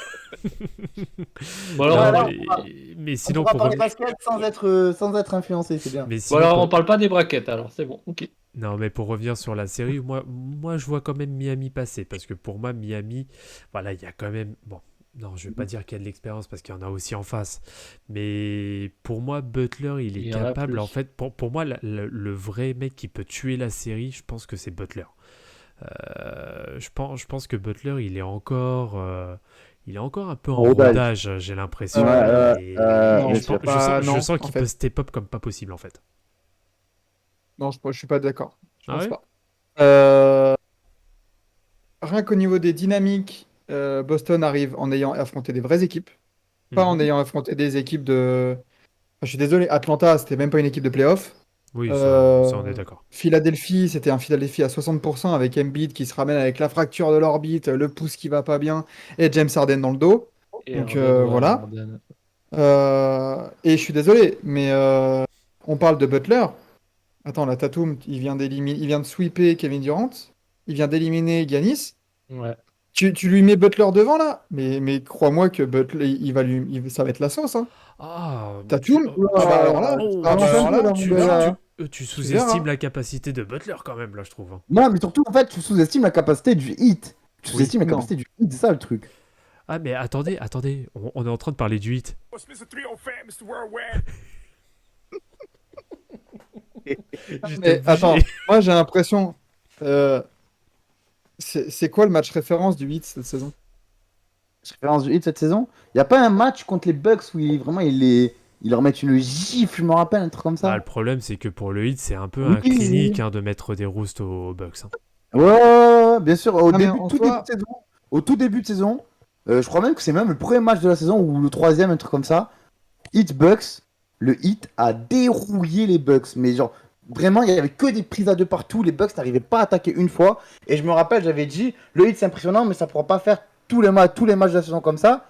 Bon Non, alors, Voilà, mais on sinon, pourra pour parler revenir. basket sans être influencé, c'est bien. Mais bon, sinon, alors pour- on parle pas des brackets alors, c'est bon, ok. Non, mais pour revenir sur la série, moi, je vois quand même Miami passer. Parce que pour moi, Miami, voilà, il y a quand même. Bon, non, je vais pas dire qu'il y a de l'expérience parce qu'il y en a aussi en face. Mais pour moi, Butler, il est Il y en a capable. plus. En fait, pour moi, le vrai mec qui peut tuer la série, je pense que c'est Butler. Je pense que Butler, il est encore un peu en Rodage. rodage, j'ai l'impression. Ouais, Et, non, et bien je, sûr. pense- je sens, Non, je sens en qu'il fait. peut step up comme pas possible, en fait. Non, je suis pas d'accord. Je Ah pense ouais? pas. Rien qu'au niveau des dynamiques, Boston arrive en ayant affronté des vraies équipes, pas en Mhm. ayant affronté des équipes de. Enfin, je suis désolé, Atlanta, c'était même pas une équipe de playoff. Oui, ça, on est d'accord. Philadelphie, c'était un Philadelphie à 60% avec Embiid qui se ramène avec la fracture de l'orbite, le pouce qui va pas bien et James Harden dans le dos. Et Donc Harden, ouais, voilà. Harden. Et je suis désolé, mais on parle de Butler. Attends, la Tatum, il vient de sweeper Kevin Durant. Il vient d'éliminer Giannis. Ouais. Tu lui mets Butler devant là? Mais crois-moi que Butler, ça va être la sauce, hein. Ah, Tatum? Ah bah alors là, oh, ah bah alors là, tu, tu verras. tu Tu verras. sous-estimes la capacité de Butler quand même, là, je trouve. Hein. Non, mais surtout, en fait, tu sous-estimes la capacité du hit. Tu Oui. sous-estimes la Non. capacité du hit, c'est ça le truc. Ah, mais attendez, on est en train de parler du hit. J'étais Mais obligé. attends, moi j'ai l'impression. C'est quoi le match référence du 8 cette saison? Référence du hit cette saison. Il n'y a pas un match contre les Bucks où ils leur mettent une gifle, je me rappelle, un truc comme Bah, ça. le problème, c'est que pour le hit, c'est un peu Oui, un clinique oui. hein, de mettre des roustes aux Bucks. Hein. Ouais, bien sûr. Ah, mais en soi- Au tout début de saison, je crois même que c'est même le premier match de la saison ou le troisième, un truc comme ça. Hit Bucks, le hit a dérouillé les Bucks. Mais genre, vraiment, il y avait que des prises à deux partout. Les Bucks n'arrivaient pas à attaquer une fois. Et je me rappelle, j'avais dit, le hit c'est impressionnant, mais ça pourra pas faire tous les matchs de la saison comme ça.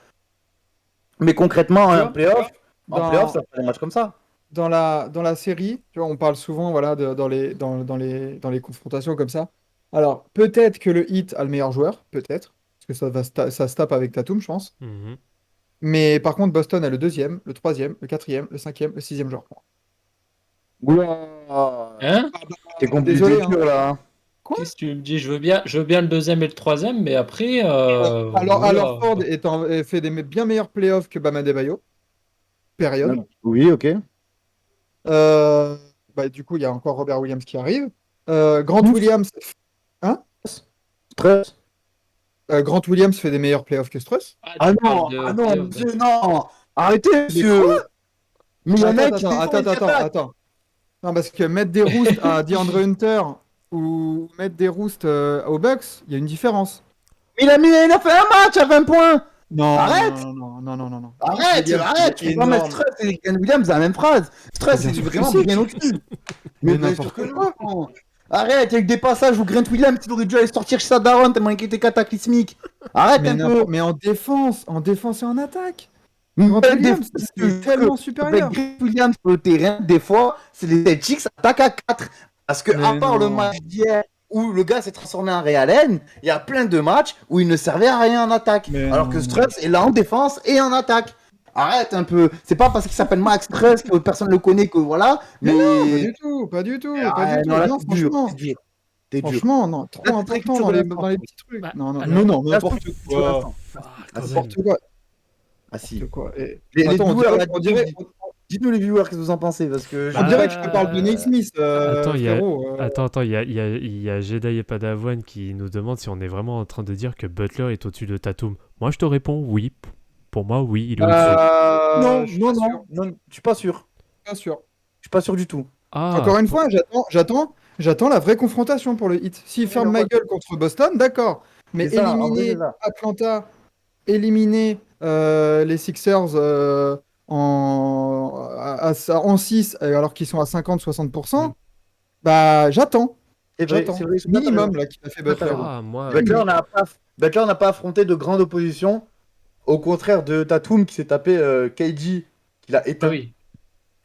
Mais concrètement, Tu en vois, playoff, dans- ça fait des matchs comme ça. dans la série, tu vois, on parle souvent voilà, dans les confrontations comme ça. Alors, peut-être que le Heat a le meilleur joueur, peut-être, parce que ça se tape avec Tatum, je pense. Mhm. Mais par contre, Boston a le deuxième, le troisième, le quatrième, le cinquième, le sixième joueur. Oula, Hein? c'est compliqué Désolé, hein. là. Hein. Quoi? Qu'est-ce que tu me dis? Je veux bien le deuxième et le troisième, mais après. Alors, voilà. Ford fait des bien meilleurs playoffs que Bam Adebayo. Période. Oui, ok. Bah, du coup, il y a encore Robert Williams qui arrive. Grant Ouf. Williams. Hein? Stress. Grant Williams fait des meilleurs playoffs que Struss. Ah tu non, parles de ah non, playoff. monsieur, non. Arrêtez, monsieur. Mais il y a un mec qui défend une attaque. Attends. Non, parce que mettre des roustes à DeAndre Hunter ou mettre des roustes aux Bucks, il y a une différence. Il a fait un match à 20 points. Non, Arrête. Non. Arrête, Williams, arrête. il est Tu peux pas mettre énorme. Stress et Ken Williams dans la même phrase. Stress, Bien c'est sûr que vraiment si. bien au-dessus. Mais Mais bien n'importe sûr que quoi. non. Arrête, avec des passages où Grant Williams, il aurait dû aller sortir chez Sadaron tellement qu'il était cataclysmique. Arrête un peu. Mais en défense et en attaque. Mais Grant Williams, défense, c'est tellement supérieur. Avec Grant Williams sur le terrain, des fois, c'est les Celtics attaquent à 4. Parce que, Mais à part le non. match d'hier où le gars s'est transformé en Ray Allen, il y a plein de matchs où il ne servait à rien en attaque. Mais Alors non, que non. Struss est là en défense et en attaque. Arrête un peu. C'est pas parce qu'il s'appelle Max Struss que personne ne le connaît que voilà. Mais Mais. non, pas du tout. Non, là, Non, c'est dur. franchement. C'est dur. T'es dur. Franchement, non, trop Là, c'est important culture dans de les, l'instant. dans les petits trucs. Bah, Non, alors, n'importe Là, c'est quoi. l'instant. Ah, quand même. N'importe quoi. Ah si. N'importe quoi. Les Attends, viewers, là, on dirait, dites-nous les viewers, qu'est-ce que vous en pensez parce que on dirait que je te parle de Nate Smith, Attends, frérot. Attends, il y a Jedi et Padawan qui nous demande si on est vraiment en train de dire que Butler est au-dessus de Tatum. Moi, je te réponds oui. Pour moi, oui, il est au-dessus. Je suis pas sûr. non, je suis pas sûr. Pas sûr. Je suis pas sûr du tout. Ah, Encore une fois, j'attends J'attends la vraie confrontation pour le Heat. S'ils ferment ma gueule contre Boston, d'accord. Mais C'est ça, en vrai, éliminer c'est ça. Atlanta, éliminer les Sixers en 6 alors qu'ils sont à 50-60%, bah j'attends. C'est vrai, J'attends. c'est vrai. C'est minimum là qu'il a fait Butler. Ah, moi, Butler n'a pas affronté de grande opposition, au contraire de Tatum qui s'est tapé KG, qu'il a Ah éteint. oui.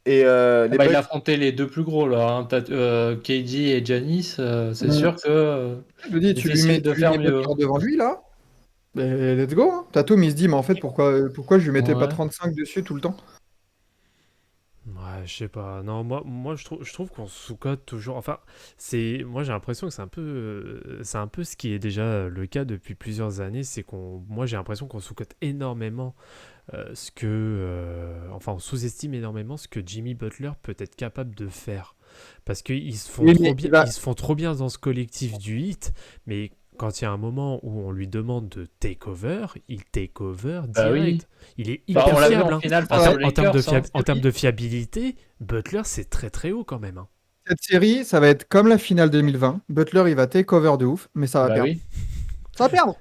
Et les Il a Bucks, affronté les deux plus gros là, hein. KD et Giannis, c'est Mm. sûr que Je me dis, tu lui difficile mets, de tu lui faire mets mieux. Butler devant lui là. Mais let's go. Hein. Tatum il se dit, mais en fait, pourquoi je lui mettais pas Ouais. 35 dessus tout le temps? ouais, je sais pas. Non, moi je trouve qu'on sous-cote toujours. Enfin, moi j'ai l'impression que c'est un peu ce qui est déjà le cas depuis plusieurs années. Moi j'ai l'impression qu'on sous-cote énormément enfin, on sous-estime énormément ce que Jimmy Butler peut être capable de faire. Parce qu'ils se font Oui, trop mais bien, ils se font trop bien dans ce collectif du hit, mais quand il y a un moment où on lui demande de take over, il take over Bah oui. direct. Il est Bah, hyper on l'a vu fiable. en Hein. finale En, face ter- aux en termes de Lakers, hein. en termes de fiabilité, Butler c'est très très haut quand même. Hein. cette série, ça va être comme la finale 2020. Butler, il va take over de ouf, mais ça va Bah perdre. oui. Ça va perdre.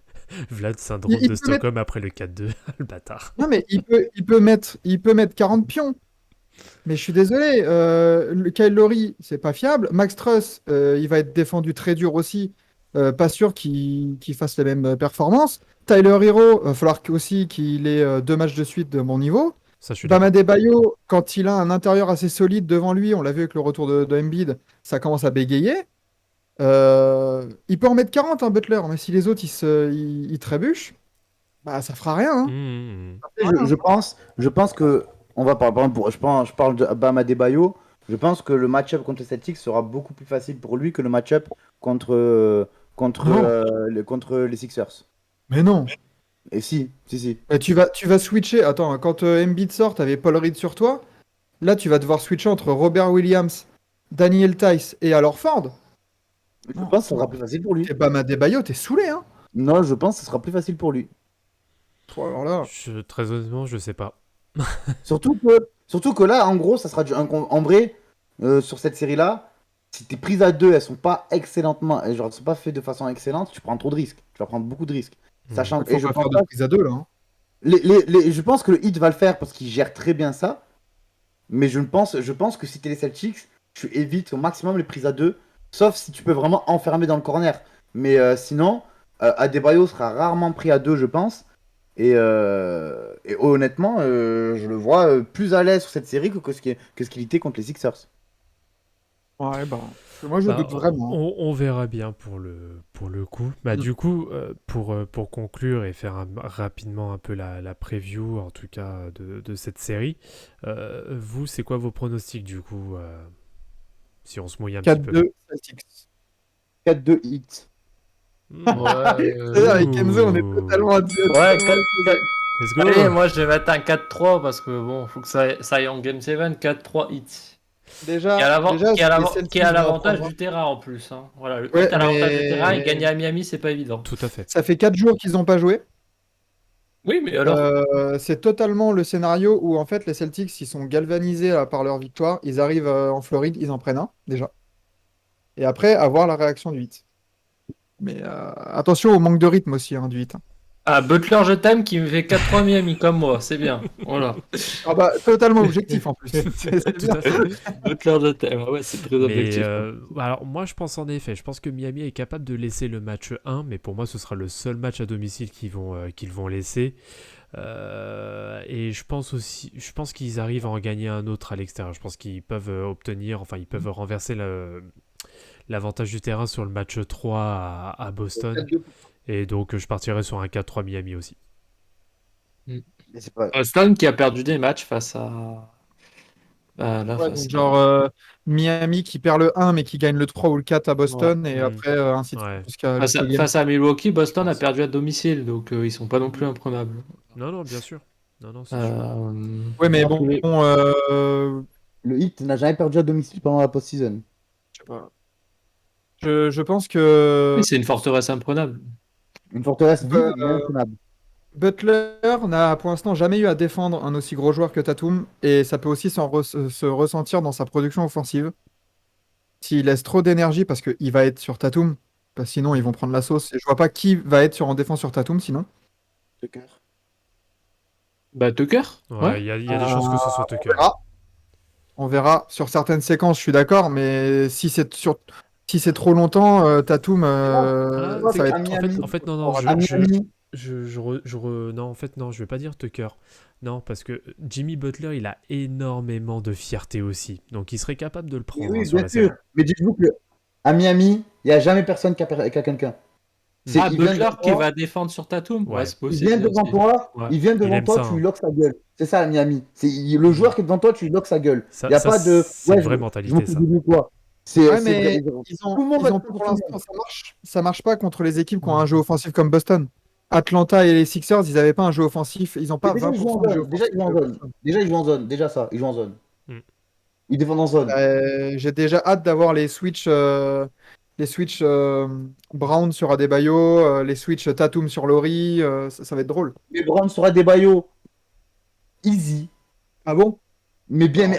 Vlad, syndrome Il de peut mettre... Stockholm après le 4-2, le bâtard. Non, mais il peut mettre 40 pions. Mais je suis désolé, Kyle Lowry, c'est pas fiable. Max Truss, il va être défendu très dur aussi. Pas sûr qu'il fasse les mêmes performances. Tyler Hero, va falloir aussi qu'il ait 2 matchs de suite de bon niveau. Ça, je suis Bam d'accord. Adebayo, quand il a un intérieur assez solide devant lui, on l'a vu avec le retour de Embiid, ça commence à bégayer. Il peut en mettre 40, hein, Butler, mais si les autres ils trébuchent, bah ça fera rien. Hein. Mmh. Ça fera rien. je pense que on va par exemple, je parle de Bam Adebayo. Je pense que le match-up contre les Celtics sera beaucoup plus facile pour lui que le match-up Non. contre les Sixers. Mais non. Et si. Tu vas switcher. Attends, quand Embiid sort, t'avais Paul Reed sur toi. Là, tu vas devoir switcher entre Robert Williams, Daniel Tice et alors Ford. Je Non, pense que ça sera plus facile pour lui. t'es Bam Adebayo, t'es saoulé, hein. Non, je pense que ce sera plus facile pour lui. Alors là. Très honnêtement, je sais pas. Surtout que là, en gros, ça sera en vrai, sur cette série-là, si tes prises à deux, elles sont pas excellentement, genre, elles sont pas faites de façon excellente, tu prends trop de risques. Tu vas prendre beaucoup de risques. Sachant Il faut je pas pense faire pas, de prise à deux, là. Hein. je pense que le Heat va le faire parce qu'il gère très bien ça. Mais je pense que si t'es les Celtics, tu évites au maximum les prises à deux, sauf si tu peux vraiment enfermer dans le corner. Mais sinon, Adebayo sera rarement pris à deux, je pense. Et honnêtement, je le vois plus à l'aise sur cette série que ce qu'il était contre les Sixers. Ouais, bah. Moi, je Bah, doute vraiment. on verra bien pour le coup. Bah, du coup, pour conclure et faire rapidement un peu la preview, en tout cas, de cette série, vous, c'est quoi vos pronostics du coup si on se mouille un petit peu 4-2 Celtics. 4-2 Heat. C'est-à-dire, avec Enzo, on est totalement. Ouais, Let's go. allez, moi je vais mettre un 4-3 parce que bon, faut que ça aille en Game 7, 4-3 hits. Déjà, Qui a l'avantage du terrain en plus. Hein. Voilà, le Ouais, Heat a l'avantage mais- du terrain et gagner à Miami, c'est pas évident. Tout à fait. Ça fait 4 jours qu'ils n'ont pas joué. Oui, mais alors. C'est totalement le scénario où en fait les Celtics ils sont galvanisés là, par leur victoire. Ils arrivent en Floride, ils en prennent un déjà. Et après, avoir la réaction du 8. Mais attention au manque de rythme aussi hein, du 8. Hein. Ah, Butler, je t'aime, qui me fait 4-3 Miami comme moi, c'est bien. Voilà. Ah bah, totalement objectif en plus. C'est Tout bien. à fait. Butler, je t'aime. Ouais, c'est très Mais objectif. alors moi je pense en effet, je pense que Miami est capable de laisser le match 1, mais pour moi ce sera le seul match à domicile qu'ils vont laisser. Et je pense qu'ils arrivent à en gagner un autre à l'extérieur. Je pense qu'ils peuvent ils peuvent renverser l'avantage du terrain sur le match 3 à Boston. 4-2. Et donc je partirai sur un 4-3 Miami aussi. Mais c'est pas... Boston qui a perdu des matchs face à. Là, Ouais, face donc à- genre Miami qui perd le 1 mais qui gagne le 3 ou le 4 à Boston et Mm. après ainsi de Ouais. suite jusqu'à Face à, jusqu'au game. face à Milwaukee, Boston a perdu à domicile, donc ils sont pas non plus imprenables. Non, bien sûr. Non, c'est sûr. Ouais mais Je pense bon, que le Heat n'a jamais perdu à domicile pendant la post-season. je sais pas. Je pense que Oui, c'est une forteresse imprenable. Une forteresse vide, Euh, mais imprenable. Butler n'a pour l'instant jamais eu à défendre un aussi gros joueur que Tatum et ça peut aussi se ressentir dans sa production offensive. s'il laisse trop d'énergie, parce qu'il va être sur Tatum, parce que sinon ils vont prendre la sauce. Et je vois pas qui va être en défense sur Tatum sinon. Bah, Tucker. Ouais, il y a des chances que ce soit On Tucker. verra. On verra. Sur certaines séquences, je suis d'accord, mais si c'est trop longtemps, Tatum, Ah, ça va être. en fait, non, non, À Miami, non, en fait, non, je vais pas dire Tucker. Non, parce que Jimmy Butler, il a énormément de fierté aussi. Donc, il serait capable de le prendre oui, sur bien la série. sûr. Mais dites-vous que à Miami, il n'y a jamais personne qui a quelqu'un. Ah, Il vient Butler devant qui toi, va défendre sur Tatum. Ouais. C'est il possible. vient devant aussi. toi, Ouais. il vient Il devant aime toi, ça, tu hein. lui locks sa gueule. C'est ça à Miami. Le joueur qui est devant toi, tu lui locks sa gueule. Il n'y a pas de c'est une je vraie m'en mentalité, fous ça. de lui, quoi. Ouais, C'est mais vrai. ils Tout le monde va ont te pour tout le l'instant, monde. ça marche pas contre les équipes qui ont un jeu offensif comme Boston. Atlanta et les Sixers, ils avaient pas un jeu offensif, ils ont Mais pas déjà, ils jouent 20% en de jeu zone. Déjà, offensif ils jouent en de zone. Boston. Déjà, ils jouent en zone. Déjà, ça. Ils jouent en zone. Mm. Ils défendent en zone. J'ai déjà hâte d'avoir les switch Brown sur Adebayo, les switch Tatum sur Laurie, ça va être drôle. Mais Brown sera des baillots. Easy. Ah bon? Mais bien, mais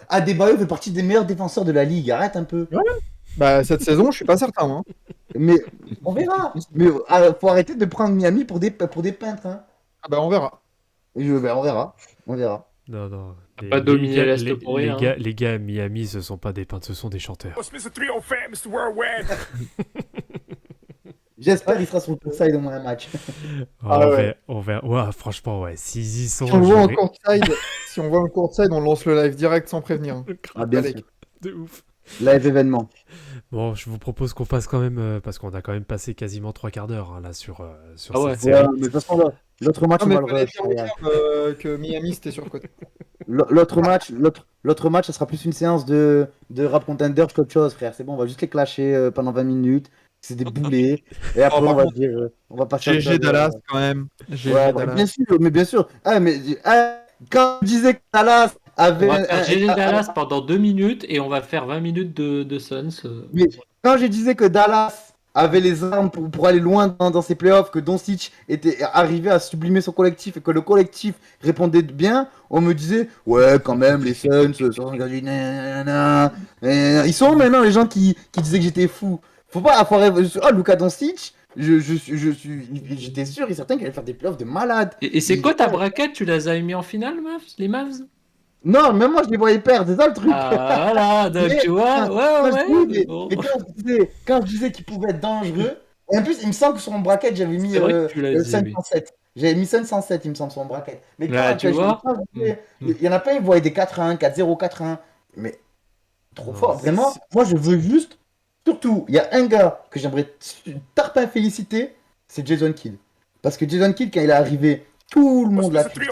Adebayo fait partie des meilleurs défenseurs de la ligue. Arrête un peu. Ouais. Bah cette saison, je suis pas certain, moi. Mais on verra. Mais faut arrêter de prendre Miami pour des peintres. Hein. Ah bah on verra. Ben, on verra. On verra. Non, non. Pas dominer l'Est pour rien, hein. Les gars à Miami, ce sont pas des peintres, ce sont des chanteurs. J'espère qu'il sera sur le courtside au moins un match. Ah ouais. On verra. Ouais, franchement, ouais. S'ils y sont. Si on le voit en j'aurais- courtside, si on voit en courtside, on lance le live direct sans prévenir. Hein. Ah, bien Allez. sûr. De ouf. Live événement. Bon, je vous propose qu'on fasse quand même. Parce qu'on a quand même passé quasiment 3 quarts d'heure hein, là sur Ah ouais. cette série. Mais de toute façon, l'autre match, Non, on mais va le fallait rush. dire au terme, que Miami c'était sur le côté. L'autre match, ça sera plus une séance de rap contender qu'autre chose, frère. C'est bon, on va juste les clasher pendant 20 minutes. C'est des boulets. Et après, par on va contre, dire. On va passer à GG Dallas quand même. GG Ouais, Dallas. bien sûr, mais bien sûr. Ah, mais quand je disais que Dallas avait. On va faire GG Dallas pendant 2 minutes et on va faire 20 minutes de Suns. Mais quand je disais que Dallas avait les armes pour aller loin dans ses playoffs, que Doncic était arrivé à sublimer son collectif et que le collectif répondait bien, on me disait ouais quand même les Suns sont engagés, nanana, nanana. Ils sont maintenant les gens qui disaient que j'étais fou. Faut pas avoir Luka Doncic, j'étais sûr et certain qu'il allait faire des playoffs de malade. Et c'est quoi ta braquette? Tu les as mis en finale, les Mavs? Non, même moi je les voyais perdre, c'est ça le truc. Ah voilà, donc Mais- tu vois, ouais. mais Bon. quand je disais qu'il pouvait être dangereux, et en plus, il me semble que sur mon bracket, j'avais mis C'est vrai que tu l'as dit, Sun oui. 107. J'avais mis Sun 107, il me semble, sur mon bracket. Mais Là, quand tu vois. il y en a pas, ils voyaient des 4-1, 4-0, 4-1. Mais trop Non, fort, vraiment. Moi, je veux juste. Surtout, il y a un gars que j'aimerais tarpin féliciter, c'est Jason Kidd. Parce que Jason Kidd, quand il est arrivé, tout le monde l'a critiqué.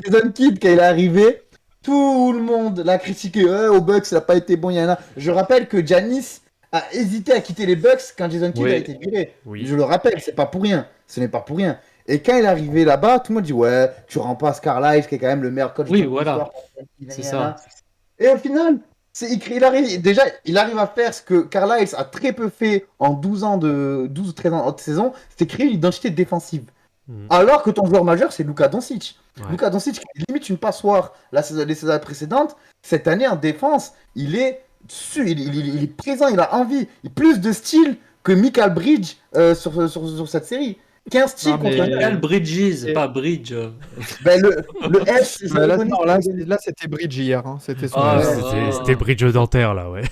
Jason Kidd, quand il est arrivé, tout le monde l'a critiqué. Au Bucks, ça n'a pas été bon. Il y en a. Je rappelle que Giannis a hésité à quitter les Bucks quand Jason Kidd Oui. a été viré. Oui. Je le rappelle, c'est pas pour rien. Ce n'est pas pour rien. Et quand il est arrivé là-bas, tout le monde dit ouais, tu remplaces Carlisle, qui est quand même le meilleur coach Oui, de voilà. l'histoire. C'est ça. Et au final, il arrive à faire ce que Carlisle a très peu fait en 12 ou 13 ans de saison, c'est créer une identité défensive. Mhm. Alors que ton joueur majeur, c'est Luka Doncic. Ouais. Luka Doncic, qui est limite une passoire les saisons précédentes, cette année en défense, il est il est présent, il a envie. Il a plus de style que Michael Bridge sur cette série. 15 styles Non, mais- contre Michael Bridges, Et- pas Bridge. Ben, le F, c'est Bah, là, ironie. non, là, c'était Bridge hier. Hein. C'était son- Ah, C'était Bridge dentaire là, ouais.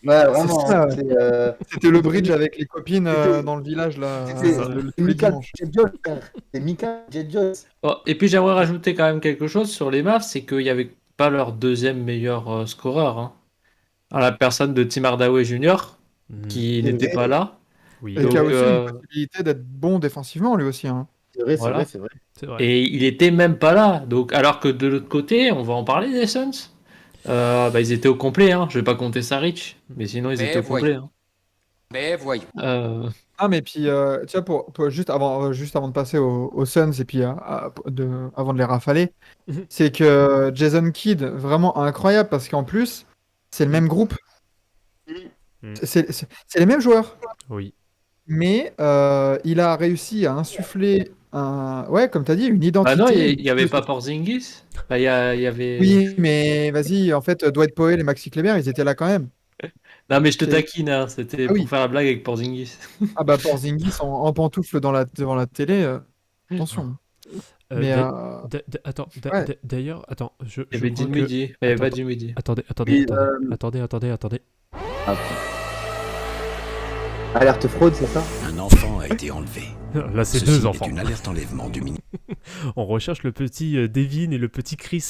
Ouais, vraiment. C'est ça. C'est C'était le Bridge avec les copines C'était- dans le village là. c'est Le Michael dimanche. J. Jones, frère. C'est Michael J. Jones. Oh, et puis j'aimerais rajouter quand même quelque chose sur les Mavs, c'est qu'il n'y avait pas leur deuxième meilleur scoreur. Hein. À la personne de Tim Hardaway Jr., Mhm. qui C'est n'était vrai. pas là. Oui, Et qui a Donc, aussi une possibilité d'être bon défensivement lui aussi. Hein. C'est vrai, Voilà. c'est vrai. c'est vrai. Et il était même pas là. Donc, alors que de l'autre côté, on va en parler des Suns. Ils étaient au complet. Hein. Je vais pas compter Saric, mais sinon ils Mais étaient au complet. Hein. Mais voyons. Ah mais puis tu vois pour juste avant de passer aux Suns et puis avant de les rafaler, Mhm. c'est que Jason Kidd vraiment incroyable parce qu'en plus c'est le même groupe, Mhm. c'est les mêmes joueurs, Oui. mais il a réussi à insuffler ouais, comme tu as dit, une Bah non, identité. il y avait pas Porzingis. Bah, il y avait. Oui, mais vas-y, en fait, Dwight Powell et Maxi Kleber, ils étaient là quand même. Non, mais je te C'est- taquine, hein, c'était Ah pour oui. faire la blague avec Porzingis. Ah bah Porzingis en pantoufle devant la télé, attention. Mais ouais. D'ailleurs, attends, Il y je avait crois que... Dinwiddie. Il y avait Attends, pas attends. Dinwiddie. Oui, Attendez. ah, alerte fraude, c'est ça? Un enfant a été enlevé. Là, c'est Ceci deux est enfants. une alerte enlèvement du ministère. On recherche le petit Devin et le petit Chris,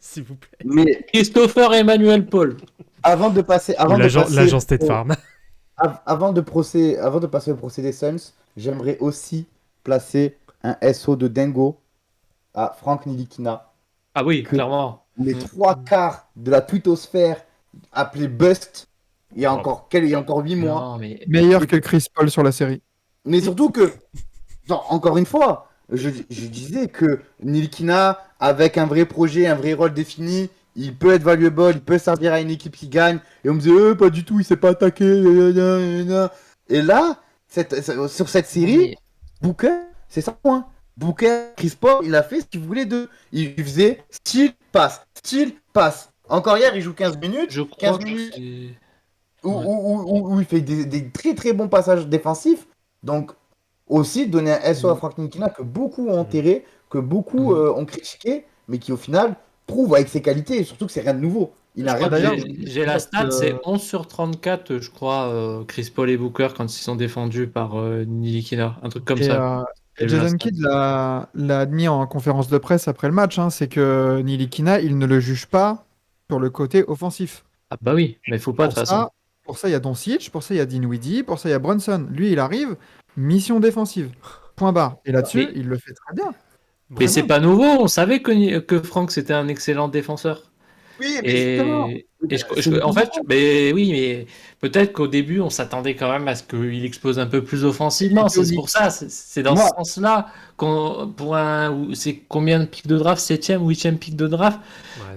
s'il vous plaît. Mais Christopher Emmanuel Paul. avant de passer, Ou l'agent State Farm. avant de passer au procès des Suns, j'aimerais aussi placer un SO de dingo à Frank Nilikina. Ah oui, Que- clairement. Les trois quarts de la twittosphère appelés Bust il y a encore 8 mois. Non, mais. Meilleur que Chris Paul sur la série. Mais surtout que, genre, encore une fois, je disais que Nilikina, avec un vrai projet, un vrai rôle défini, il peut être valuable, il peut servir à une équipe qui gagne. Et on me disait, pas du tout, il s'est pas attaqué. Et là, sur cette série, Booker, c'est ça le point. Booker, Chris Paul, il a fait ce qu'il voulait d'eux. Il faisait style, passe. Encore hier, il joue 15 minutes. Je crois 15 que minutes c'est- où il fait des très très bons passages défensifs. Donc, aussi donner un SO à Frank Ntilikina que beaucoup ont enterré, que beaucoup ont critiqué, mais qui au final prouve avec ses qualités, et surtout que c'est rien de nouveau. Il n'a Je rien crois que de j'ai la stat, c'est 11 sur 34, je crois, Chris Paul et Booker quand ils sont défendus par Nilikina. Un truc comme Et, ça. J'ai vu la Jason stat. Kidd l'a admis en conférence de presse après le match, hein, c'est que Nilikina, il ne le juge pas sur le côté offensif. Ah bah oui, mais il faut pas de toute façon. Pour ça, il y a Doncic, pour ça, il y a Dinwiddie, pour ça, il y a Brunson. Lui, il arrive, mission défensive. Point barre. Et là-dessus, Mais- il le fait très bien. Mais c'est pas nouveau, on savait que Frank c'était un excellent défenseur. Oui, mais justement. En fait, mais oui, mais peut-être qu'au début, on s'attendait quand même à ce qu'il explose un peu plus offensivement. C'est pour ça, c'est dans Moi- ce sens-là c'est combien de pics de draft? 7e ou 8e pic de draft?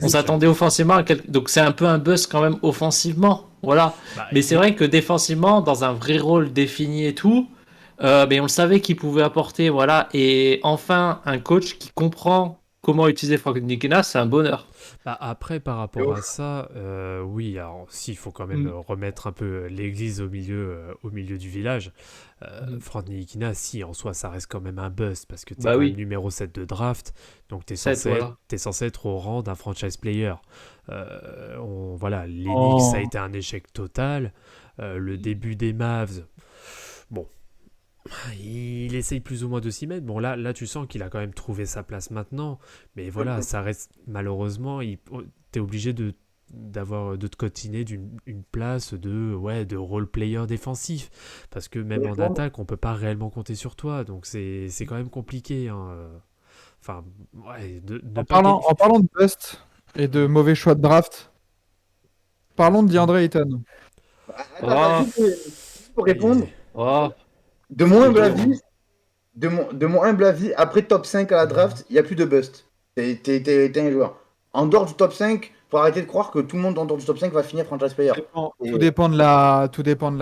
On s'attendait offensivement donc c'est un peu un buzz quand même offensivement. Voilà. Mais c'est vrai que défensivement, dans un vrai rôle défini et tout, mais on le savait qu'il pouvait apporter, voilà. Et enfin, un coach qui comprend comment utiliser Frank Ntilikina, c'est un bonheur. Bah, après, par rapport à ça, oui, alors si, il faut quand même remettre un peu l'église au milieu du village. Frank Ntilikina, si, en soi, ça reste quand même un bust, parce que tu es Bah oui. numéro 7 de draft, donc tu es, Voilà. censé être au rang d'un franchise player. Voilà, l'Enix, Oh. ça a été un échec total. Le début des Mavs, bon, il essaye plus ou moins de s'y mettre. Bon, là, tu sens qu'il a quand même trouvé sa place maintenant. Mais voilà, ça reste malheureusement, t'es obligé de te cotiner une place de role player défensif. Parce que même en attaque, on peut pas réellement compter sur toi. Donc c'est quand même compliqué. Hein. Enfin, ouais, En parlant de bust et de mauvais choix de draft, parlons de DeAndre Ayton. Attends, juste pour répondre, Oh, de mon humble avis, de mon humble avis, après top 5 à la draft, il n'y a plus de bust. T'es un joueur. En dehors du top 5, faut arrêter de croire que tout le monde en dehors du top 5 va finir franchise player. Tout dépend de la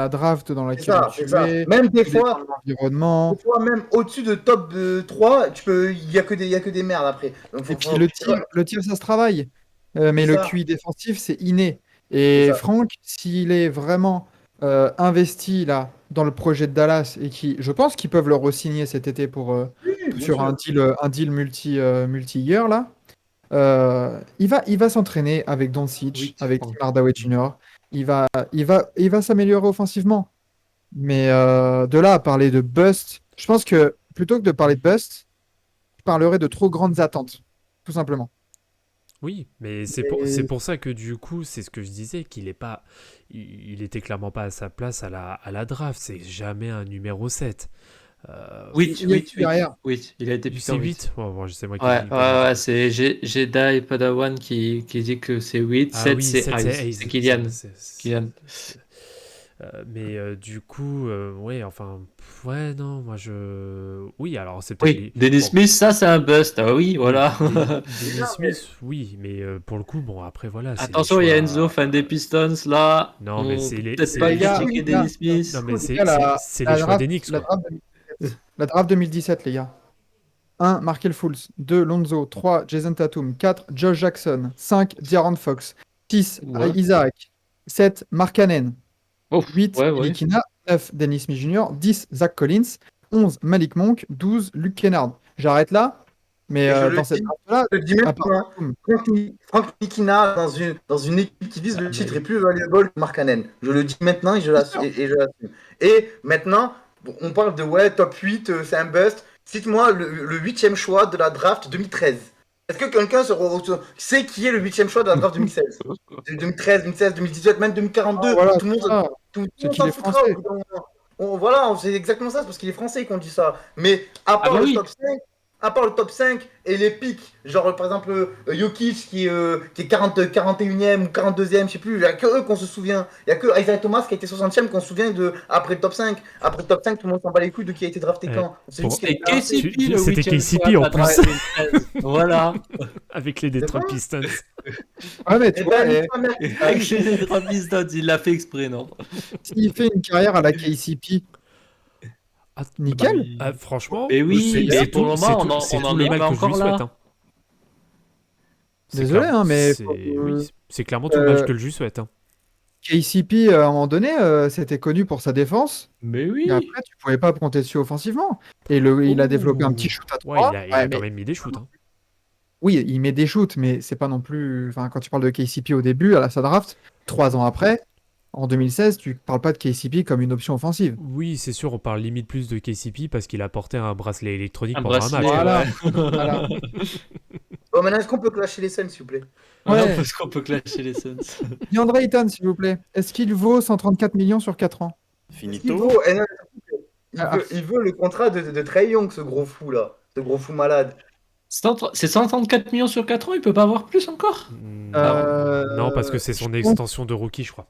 draft dans C'est laquelle ça, tu c'est ça. es. Même des Tout dépend fois, de l'environnement. même au-dessus de top 3, il y a que des merdes après. Donc, Et puis le tir, ça se travaille. Mais C'est le ça. QI défensif, c'est inné. Et C'est ça. Franck, s'il est vraiment investi là dans le projet de Dallas et je pense qu'ils peuvent le re-signer cet été pour sur un deal multi-year là. Il va s'entraîner avec Doncic, Oui, avec Franck. Tim Hardaway Jr. Il va s'améliorer offensivement. Mais de là à parler de bust, je pense que plutôt que de parler de bust, je parlerais de trop grandes attentes, tout simplement. Oui, mais c'est pour ça que du coup, c'est ce que je disais, il était clairement pas à sa place à la draft. C'est jamais un numéro 7. Oui, il est derrière. il a été piqué C'est en 8. Bon, c'est moi qui Ouais, dis. ouais, c'est Jedi Padawan qui dit que c'est 8, Ah 7 oui, c'est 7, Hayes, c'est Kylian. Kylian. Mais du coup, ouais, enfin, ouais, non, moi oui, alors c'est peut-être. Oui, Dennis Smith, ça c'est un bust. Ah oui, voilà. Dennis Smith, oui, mais pour le coup, bon, après, voilà. c'est Attention, les il y a choix- Enzo, fan des Pistons là. Non, mais On c'est peut les- peut-être c'est pas les gars, critiquer les gars. Dennis Smith. Non, mais Les gars, c'est les choix d'Enix, la quoi. draft 2017, les gars. 1. Markel Fultz. 2. Lonzo. 3. Jason Tatum. 4. Josh Jackson. 5. De'Aaron Fox. 6. Ouais. Isaac. 7. Markkanen. Oh, 8. ouais, ouais. Nilikina. 9. Dennis Smith Jr. 10. Zach Collins. 11. Malik Monk. 12. Luke Kennard. J'arrête là. Mais Et je le dans cette dis- draft-là, Je le dis même à part pas. Tatum, Frank Nikina dans une équipe qui vise le titre est plus valuable que Markkanen. Je le dis maintenant et je l'assume. Et maintenant, on parle de top 8, c'est un bust. Cite-moi le 8e choix de la draft 2013. Est-ce que quelqu'un sait qui est le 8e choix de la draft 2016 2013, 2016, 2018, même 2042 voilà, tout le monde, c'est ça. tout C'est le monde qu'il s'en est foutra français. au bout d'un moment. Voilà, c'est exactement ça, c'est parce qu'il est français qu'on dit ça. Mais à part bah le oui. top 5, à part le top 5 et les pics, genre par exemple Jokic qui est 41e ou 42e, je sais plus, il n'y a que eux qu'on se souvient. Il n'y a que Isaiah Thomas qui a été 60e qu'on se souvient après le top 5. Après le top 5, tout le monde s'en bat les couilles de qui a été drafté quand. On s'est dit pour- qu'il Et était KCP, le C'était 8e KCP choix de en la draft 2013. Voilà. avec les Detroit C'est vrai Pistons. Ouais, mais tu Eh vois, ben, merde. Avec les Detroit Pistons, il l'a fait exprès, non? s'il fait une carrière à la KCP, Ah, nickel. franchement, Mais oui, c'est mais pour le moment, c'est on tout en le est mal pas que je lui encore là. souhaite. Hein. C'est Désolé, clairement- hein, mais c'est- faut- oui, c'est clairement tout le mal que je lui souhaite. Hein. KCP, à un moment donné, c'était connu pour sa défense. Mais Et oui. après, tu pouvais pas compter dessus offensivement. Et il a développé un petit shoot à Ouais, 3. il a quand même mis des shoots. Hein. Oui, il met des shoots, mais c'est pas non plus. Enfin, quand tu parles de KCP au début, à sa draft, 3 ans après, en 2016, tu parles pas de KCP comme une option offensive. Oui, c'est sûr, on parle limite plus de KCP parce qu'il a porté un bracelet électronique Un pendant bracelet, un match. Voilà. ouais. Voilà. Bon, maintenant, est-ce qu'on peut clasher les Suns, s'il vous plaît? Ouais, Ouais. parce qu'on peut clasher les Suns. DeAndre Ayton, s'il vous plaît. Est-ce qu'il vaut 134 millions sur 4 ans? Il veut le contrat de Trae Young, ce gros fou là. Ce gros fou malade. C'est 134 millions sur 4 ans, il peut pas avoir plus encore? Non, parce que c'est son je extension de rookie, je crois.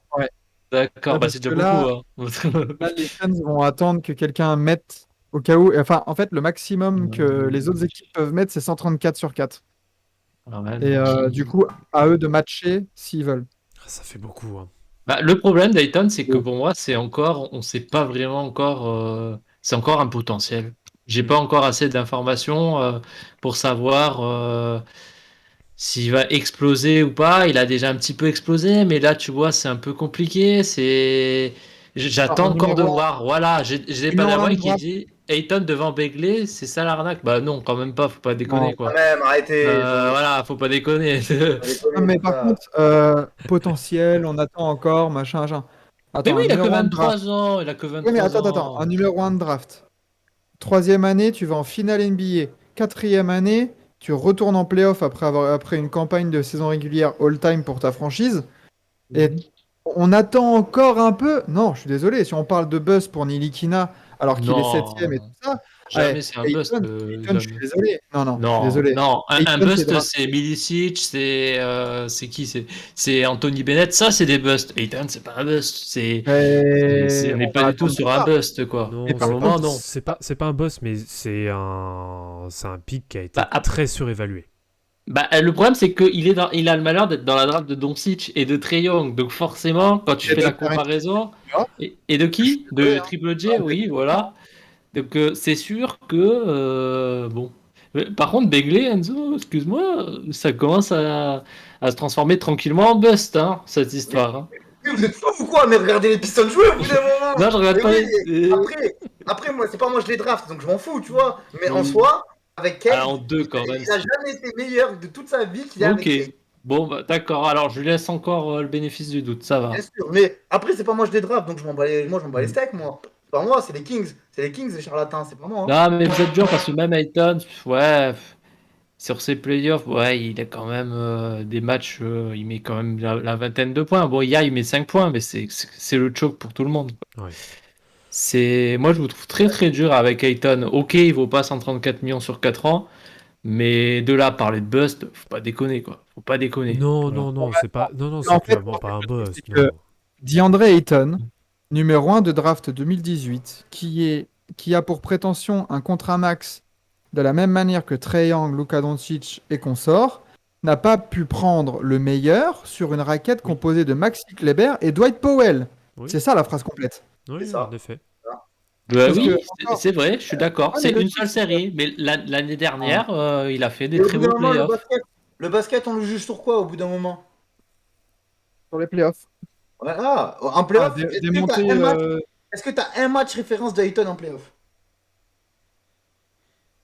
D'accord, Ouais, bah parce c'est déjà que là- beaucoup. Hein. Là, les Suns vont attendre que quelqu'un mette au cas où. Enfin, en fait, le maximum que les autres équipes peuvent mettre, c'est 134 sur 4. Ah ouais, Et non. du coup, à eux de matcher s'ils veulent. Ah, ça fait beaucoup. Hein. Bah, le problème d'Ayton, c'est que pour moi, c'est encore, on sait pas vraiment encore, c'est encore un potentiel. J'ai pas encore assez d'informations pour savoir s'il va exploser ou pas. Il a déjà un petit peu explosé, mais là, tu vois, c'est un peu compliqué. J'attends Alors, encore de numéro un. voir. Voilà, j'ai des Numéro un Padawan qui draft. dit Ayton devant Begley, c'est ça l'arnaque. Bah non, quand même pas, faut pas déconner Non. quoi. Quand même, arrêtez. Voilà, faut pas déconner. Non, mais par contre, potentiel, on attend encore, machin, machin. Mais Attends, oui, un il a que numéro un de draft. 23 ans, il a que 23 Oui, mais ans. attends. Un numéro 1 de draft. 3e année, tu vas en finale NBA. 4e année, tu retournes en playoff après une campagne de saison régulière all-time pour ta franchise. Et on attend encore un peu. Non, je suis désolé. Si on parle de buzz pour Nilikina, alors qu'il est Non. 7e et tout ça. Jamais ouais, c'est un bust. Ayton, je suis désolé. Non, je suis Non, désolé. non, un Ayton, c'est bust, draft. c'est Milicic, c'est qui? C'est Anthony Bennett, ça c'est des busts. Ayton, c'est pas un bust. On n'est On pas va du tout attendre sur ça. un bust, quoi. Non, Et par Pour le c'est moment, pas- non. c'est pas un boss, mais c'est un pic qui a été Bah, après- très surévalué. Bah, le problème, c'est il a le malheur d'être dans la draft de Doncic et de Trae Young. Donc, forcément, quand tu Et fais de la Karen- comparaison. Ah. Et de qui? De Ouais, hein. Triple J, oui, voilà. Donc, c'est sûr que. Bon. Mais par contre, Begley, Enzo, excuse-moi, ça commence à se transformer tranquillement en bust, hein, cette histoire. Hein. Mais vous êtes fous ou quoi? Mais regardez les Pistons jouer au bout d'un moment. Non, je regarde Mais pas oui, les. après, moi, c'est pas moi je les draft, donc je m'en fous, tu vois. Mais en Oui. soi, avec Kate, Ah, en deux quand même. il a jamais été meilleur de toute sa vie qu'il y a avec Ok. Kate. Bon, bah, d'accord. Alors, je lui laisse encore le bénéfice du doute. Ça va. Bien sûr. Mais après, c'est pas moi je les draft, donc je m'en bats les steaks, moi. C'est pas moi, c'est les Kings. C'est les Kings, les charlatans, c'est pas moi. Hein. Non, mais vous êtes dur parce que même Ayton, ouais, sur ses playoffs, ouais, il a quand même des matchs, il met quand même la vingtaine de points. Bon, hier, il met 5 points, mais c'est le choke pour tout le monde. Ouais. Moi, je vous trouve très très dur avec Ayton. Ok, il vaut pas 134 millions sur 4 ans, mais de là à parler de bust, faut pas déconner, quoi. Faut pas déconner. Non, Voilà. c'est pas. Non, en c'est fait, clairement pas un boss. c'est que- non. DeAndre Ayton, numéro 1 de draft 2018, qui a pour prétention un contrat max de la même manière que Trae Young, Luka Doncic et consorts, n'a pas pu prendre le meilleur sur une raquette composée de Maxi Kleber et Dwight Powell. Oui. C'est ça la phrase complète. Oui, C'est ça. en effet. Bah Parce oui, que c'est encore- c'est vrai, je suis d'accord. Ouais, C'est mais une seule série, mais l'année dernière, il a fait des Et au très bout d'un beaux moment, playoffs. le basket, on le juge sur quoi au bout d'un moment? sur les playoffs. Voilà, en Ah, playoff, démonter. est-ce que t'as un match référence d'Ayton en playoff?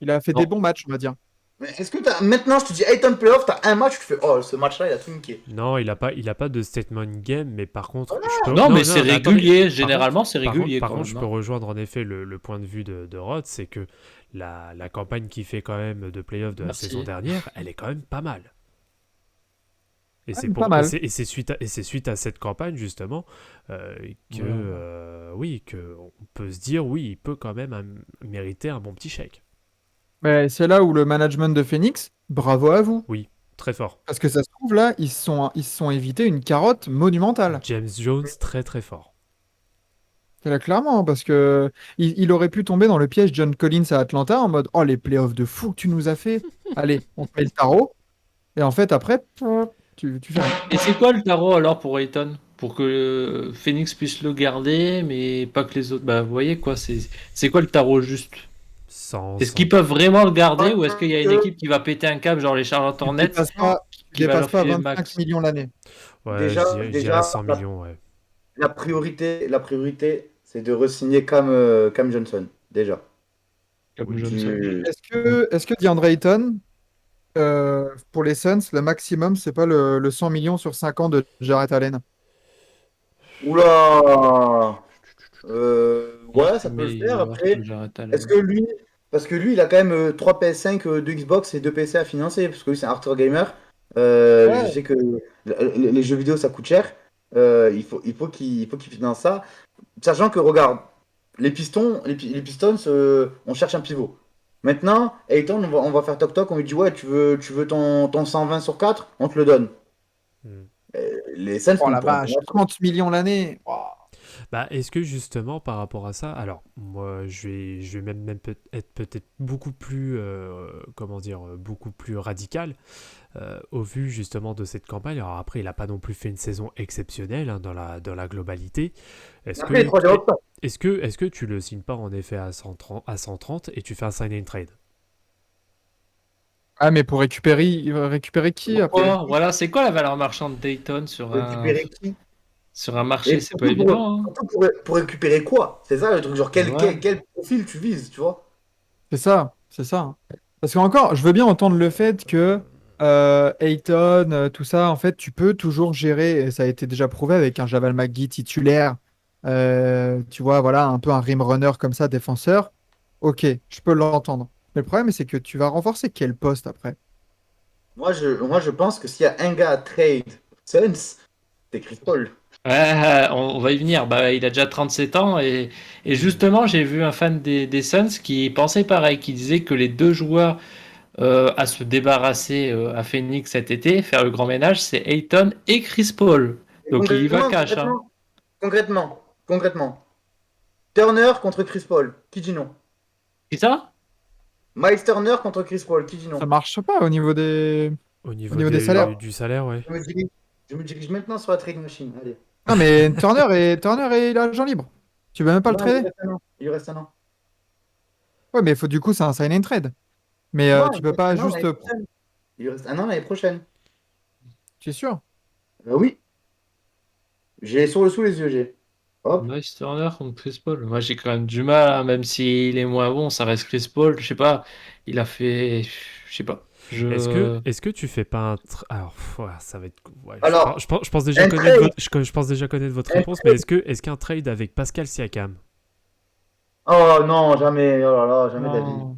Il a fait des Non. bons matchs, on va dire. Mais est-ce que t'as, maintenant, je te dis Ayton playoff, t'as un match, tu fais, oh, ce match-là, il a tout niqué. Non, il a pas de statement game, mais par contre, je peux. Non, mais Non, c'est non, mais attendez. régulier. Par Généralement, contre, c'est par contre, régulier par quand contre, même. je peux rejoindre en effet le point de vue de Rod, c'est que la campagne qu'il fait quand même de playoff de la Merci. saison dernière, elle est quand même pas mal. Et c'est Pas mal. c'est suite à cette campagne justement oui, que on peut se dire oui, il peut quand même mériter un bon petit chèque. Mais c'est là où le management de Phoenix, bravo à vous. Oui, très fort. Parce que ça se trouve, là, ils se sont évités une carotte monumentale. James Jones, très très fort. Là, clairement, parce que il aurait pu tomber dans le piège John Collins à Atlanta en mode oh les playoffs de fou que tu nous as fait. Allez, on te met le tarot. Et en fait, après, tu fais rien. Et c'est quoi le tarot alors pour Ayton? Pour que Phoenix puisse le garder, mais pas que les autres. Bah, vous voyez quoi, c'est quoi le tarot juste? Est-ce qu'ils peuvent vraiment le garder ou est-ce qu'il y a une équipe qui va péter un câble, genre les Charlotte Il Hornets, dépasse pas, il qui va dépasse leur pas filer le 25 max? millions l'année. Ouais, Déjà, je dirais 100 la- millions, ouais. La priorité, c'est de re-signer Cam Johnson. Déjà. Comme Oui. Johnson. Est-ce que DeAndre Ayton, pour les Suns, le maximum, c'est pas le 100 millions sur 5 ans de Jarrett Allen? Oula! Ouais, ça peut le faire. Meilleur Après, que Jarrett Allen. est-ce que lui, parce que lui, il a quand même 3 PS5, 2 Xbox et 2 PC à financer, parce que lui, c'est un hardcore gamer. Je Ouais. sais que les jeux vidéo, ça coûte cher. Il faut qu'il finance ça. Sachant que, regarde, les Pistons, on cherche un pivot. Maintenant, Ayton, on va faire toc-toc, on lui dit, ouais, tu veux ton 120 sur 4, on te le donne. Hmm. Les Suns Oh ne la pourront vache, pas. 30 millions l'année. Oh. Bah, est-ce que justement par rapport à ça, alors moi je vais être peut-être beaucoup plus, comment dire, beaucoup plus radical au vu justement de cette campagne. Alors après, il n'a pas non plus fait une saison exceptionnelle hein, dans la globalité. Est-ce Après, les que, troisième option. est-ce que tu le signes pas en effet à 130 et tu fais un sign and trade? Ah, mais pour récupérer qui après? Pourquoi? Voilà, c'est quoi la valeur marchande d'Ayton Récupérer qui? sur un marché? Et C'est pas surtout évident, hein. surtout pour récupérer quoi? C'est ça le truc, genre Ouais. quel profil tu vises, tu vois? C'est ça, c'est ça. Parce qu'encore, je veux bien entendre le fait que Ayton, tout ça, en fait, tu peux toujours gérer, et ça a été déjà prouvé avec un Javal McGee titulaire, tu vois, voilà, un peu un rim runner comme ça, défenseur. Ok, je peux l'entendre. Mais le problème, c'est que tu vas renforcer quel poste après? Moi, je pense que s'il y a un gars à trade Suns, c'est Chris Paul. Ouais, on va y venir. Bah, il a déjà 37 ans et justement, j'ai vu un fan des Suns qui pensait pareil, qui disait que les deux joueurs à se débarrasser à Phoenix cet été, faire le grand ménage, c'est Ayton et Chris Paul. Et Donc il y va cash, hein. concrètement. Turner contre Chris Paul, qui dit non? C'est ça? Miles Turner contre Chris Paul, qui dit non? Ça marche pas au niveau Au au niveau niveau des salaires. du salaire, ouais. Je me dirige maintenant sur la trade machine. Allez. Non, mais Turner est l'agent libre. Tu veux même pas le Non, il lui trader? reste un an. Il lui reste un an. Ouais, mais du coup, c'est un sign and trade. Mais Non, tu il peux lui pas reste un an juste. l'année prochaine. Il lui reste un an l'année prochaine. Tu es sûr? Oui, j'ai sous les yeux, j'ai. Hop. Miles Turner contre Chris Paul. Moi, j'ai quand même du mal, hein, même s'il est moins bon, ça reste Chris Paul. Je sais pas, il a fait. Je sais pas. Est-ce que tu fais pas un alors ouais, ça va être ouais, Alors, je pense déjà un connaître trade. je pense déjà connaître votre Un réponse, mais est-ce qu'un trade avec Pascal Siakam? Oh non, jamais, oh là là, jamais d'avis. Non.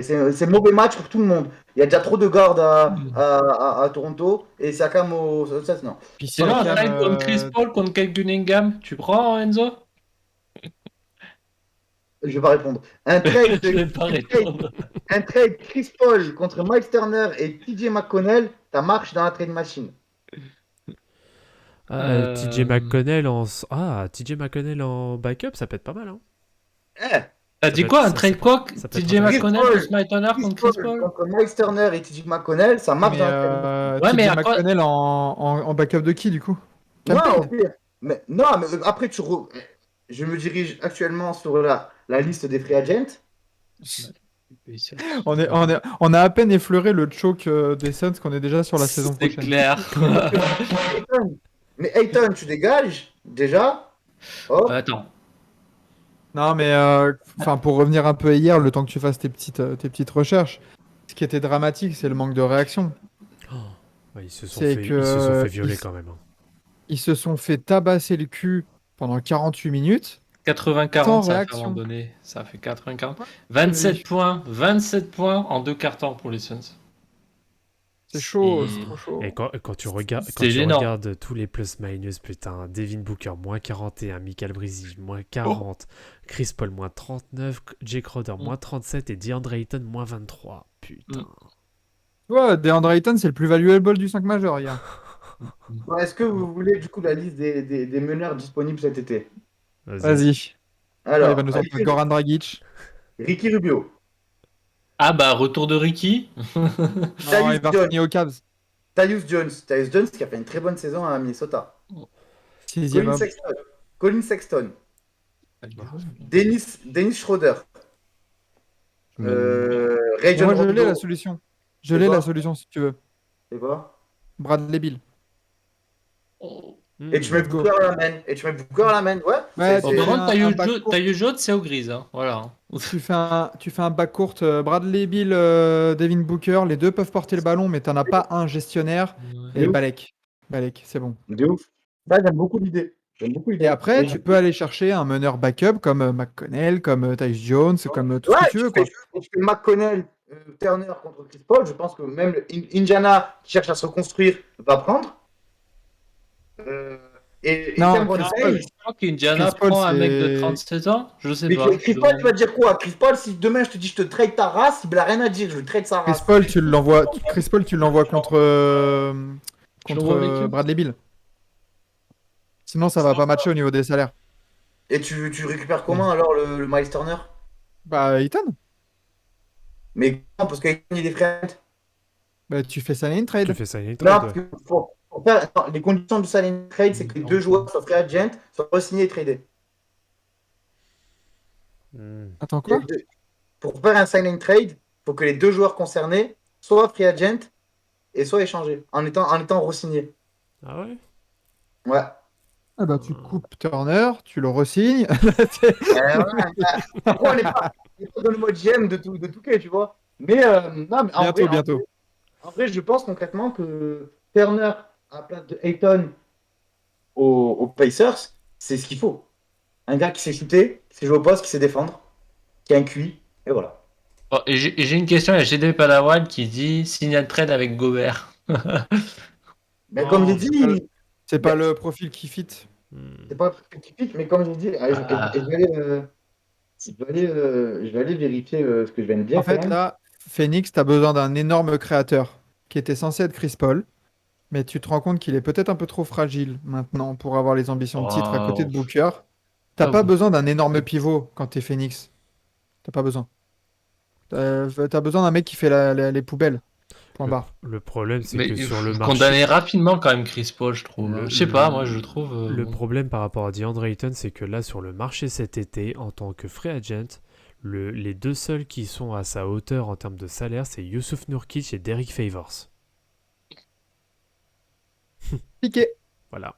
C'est mauvais match pour tout le monde. Il y a déjà trop de gardes à Toronto et Siakam au Suns, non. Puis Sinon, un Siakam, trade contre Chris Paul, contre Kate Cunningham, tu prends, Enzo? Je vais pas répondre. Un trade, Je vais pas répondre. un trade Chris Paul contre Miles Turner et TJ McConnell, ça marche dans la trade machine. TJ McConnell TJ McConnell en backup, ça peut être pas mal hein. Eh, T'as dit quoi? Un trade quoi? ça peut être TJ intéressant. McConnell Paul. contre Mike Turner contre Chris Paul? contre Miles Turner et TJ McConnell, ça marche mais dans la trade machine. Ouais, mais TJ à quoi- McConnell en backup de qui du coup? Non, Cam au Payne. pire. Mais, non, mais après, je me dirige actuellement sur la la liste des free agents. On a à peine effleuré le choke des Suns qu'on est déjà sur la saison C'est prochaine. clair. Mais Ayton, tu dégages, déjà. Oh, Attends. Non, mais pour revenir un peu hier, le temps que tu fasses tes petites recherches, ce qui était dramatique, c'est le manque de réaction. Ouais, ils se sont C'est fait, que, ils se sont fait euh, violer ils- quand même. Hein. Ils se sont fait tabasser le cul pendant 48 minutes. 80-40, Sans ça a fait à un réaction. moment donné. Ça a fait 80-40. 27 points en 2 cartons pour les Suns. C'est chaud, C'est- c'est trop chaud. Et quand tu regardes, C'est gênant. regardes tous les plus-minus, putain, Devin Booker, moins 41, Michael Bridges, moins 40, Chris Paul, moins 39, Jake Crowder, moins 37 et DeAndre Ayton, moins 23. Putain. Tu vois, DeAndre Ayton, c'est le plus valuable du 5 majeur hier. bon, est-ce que vous voulez du coup la liste des meneurs disponibles cet été? Vas-y. Alors, Il va nous en faire Goran Dragic. Ricky Rubio, Ah bah, retour de Ricky. Non, il va Jones. signer aux Cavs. Tyus Jones qui a fait une très bonne saison à Minnesota. 6e homme. Colin Sexton, Dennis Schroeder, Rajon Moi, je Rondo. l'ai la solution. Je C'est l'ai quoi la solution si tu veux. C'est quoi? Bradley Beal. Et tu mets Booker à la main. Ouais. Ouais, c'est- Bon, par un- contre, un backcourt. Tailleux jaune, c'est au gris. Hein. Voilà. Tu fais un backcourt Bradley Beal, Devin Booker. Les deux peuvent porter le ballon, mais t'en as pas un gestionnaire. Et ouf. Balek. Balek, c'est bon. De ouf. Ça, j'aime beaucoup l'idée. Et après, tu peux aller chercher un meneur backup comme McConnell, comme Tyus Jones, comme tout ce que tu veux. Quoi. Tu fais McConnell, Turner contre Chris Paul. Je pense que même Indiana, qui cherche à se reconstruire, va prendre. Et Non, Cam Chris Johnson, Paul. Je crois qu'Indiana Chris Paul, prend un mec c'est- de 37 ans. Je sais mais pas. Chris Paul, tu vas dire quoi? Chris Paul, si demain je te dis je te trade ta race, il n'a rien à dire, je trade sa Chris race. Paul, tu l'envoies contre, Je l'envoie avec eux. Bradley Beal. Sinon, ça va pas matcher au niveau des salaires. Et tu récupères comment alors le Miles Turner? Bah, Ayton, Mais non, parce qu'il est free agent. bah, tu fais ça in trade. Tu fais ça une Non, trade, parce ouais. que pour faire, non, les conditions du sign trade, c'est que les deux joueurs soient free agent, soient re-signés et tradés. Attends, quoi? Pour faire un sign trade, il faut que les deux joueurs concernés soient free agent et soient échangés en étant re-signés. Ah ouais. Ouais. Ah bah, tu coupes Turner, tu le re-signes. Après, on n'est pas dans le mode GM de tout cas, tu vois. Mais, non, mais Bientôt. En vrai, je pense concrètement que Turner à la place de Ayton aux Pacers, c'est ce qu'il faut. Un gars qui sait shooter, qui sait jouer au poste, qui sait défendre, qui a un QI, et voilà. Bon, et j'ai une question. Il y a GD Padawan qui dit signe un trade avec Gobert. Mais comme j'ai dit, C'est pas le profil qui fit. c'est pas typique, mais comme j'ai dit, je vais aller vérifier ce que je viens de dire. En fait, quand même. là, Phoenix, t'as besoin d'un énorme créateur qui était censé être Chris Paul. Mais tu te rends compte qu'il est peut-être un peu trop fragile maintenant pour avoir les ambitions de titre à côté de Booker. T'as pas besoin d'un énorme pivot quand t'es Phoenix. T'as pas besoin. T'as besoin d'un mec qui fait les poubelles. Point barre. Le problème, c'est Mais que il sur faut le marché. condamner rapidement quand même Chris Paul, je trouve. Je sais pas, moi je trouve. Le bon. problème par rapport à DeAndre Ayton, c'est que là, sur le marché cet été, en tant que free agent, les deux seuls qui sont à sa hauteur en termes de salaire, c'est Yusuf Nurkic et Derek Favors. Piqué. Voilà.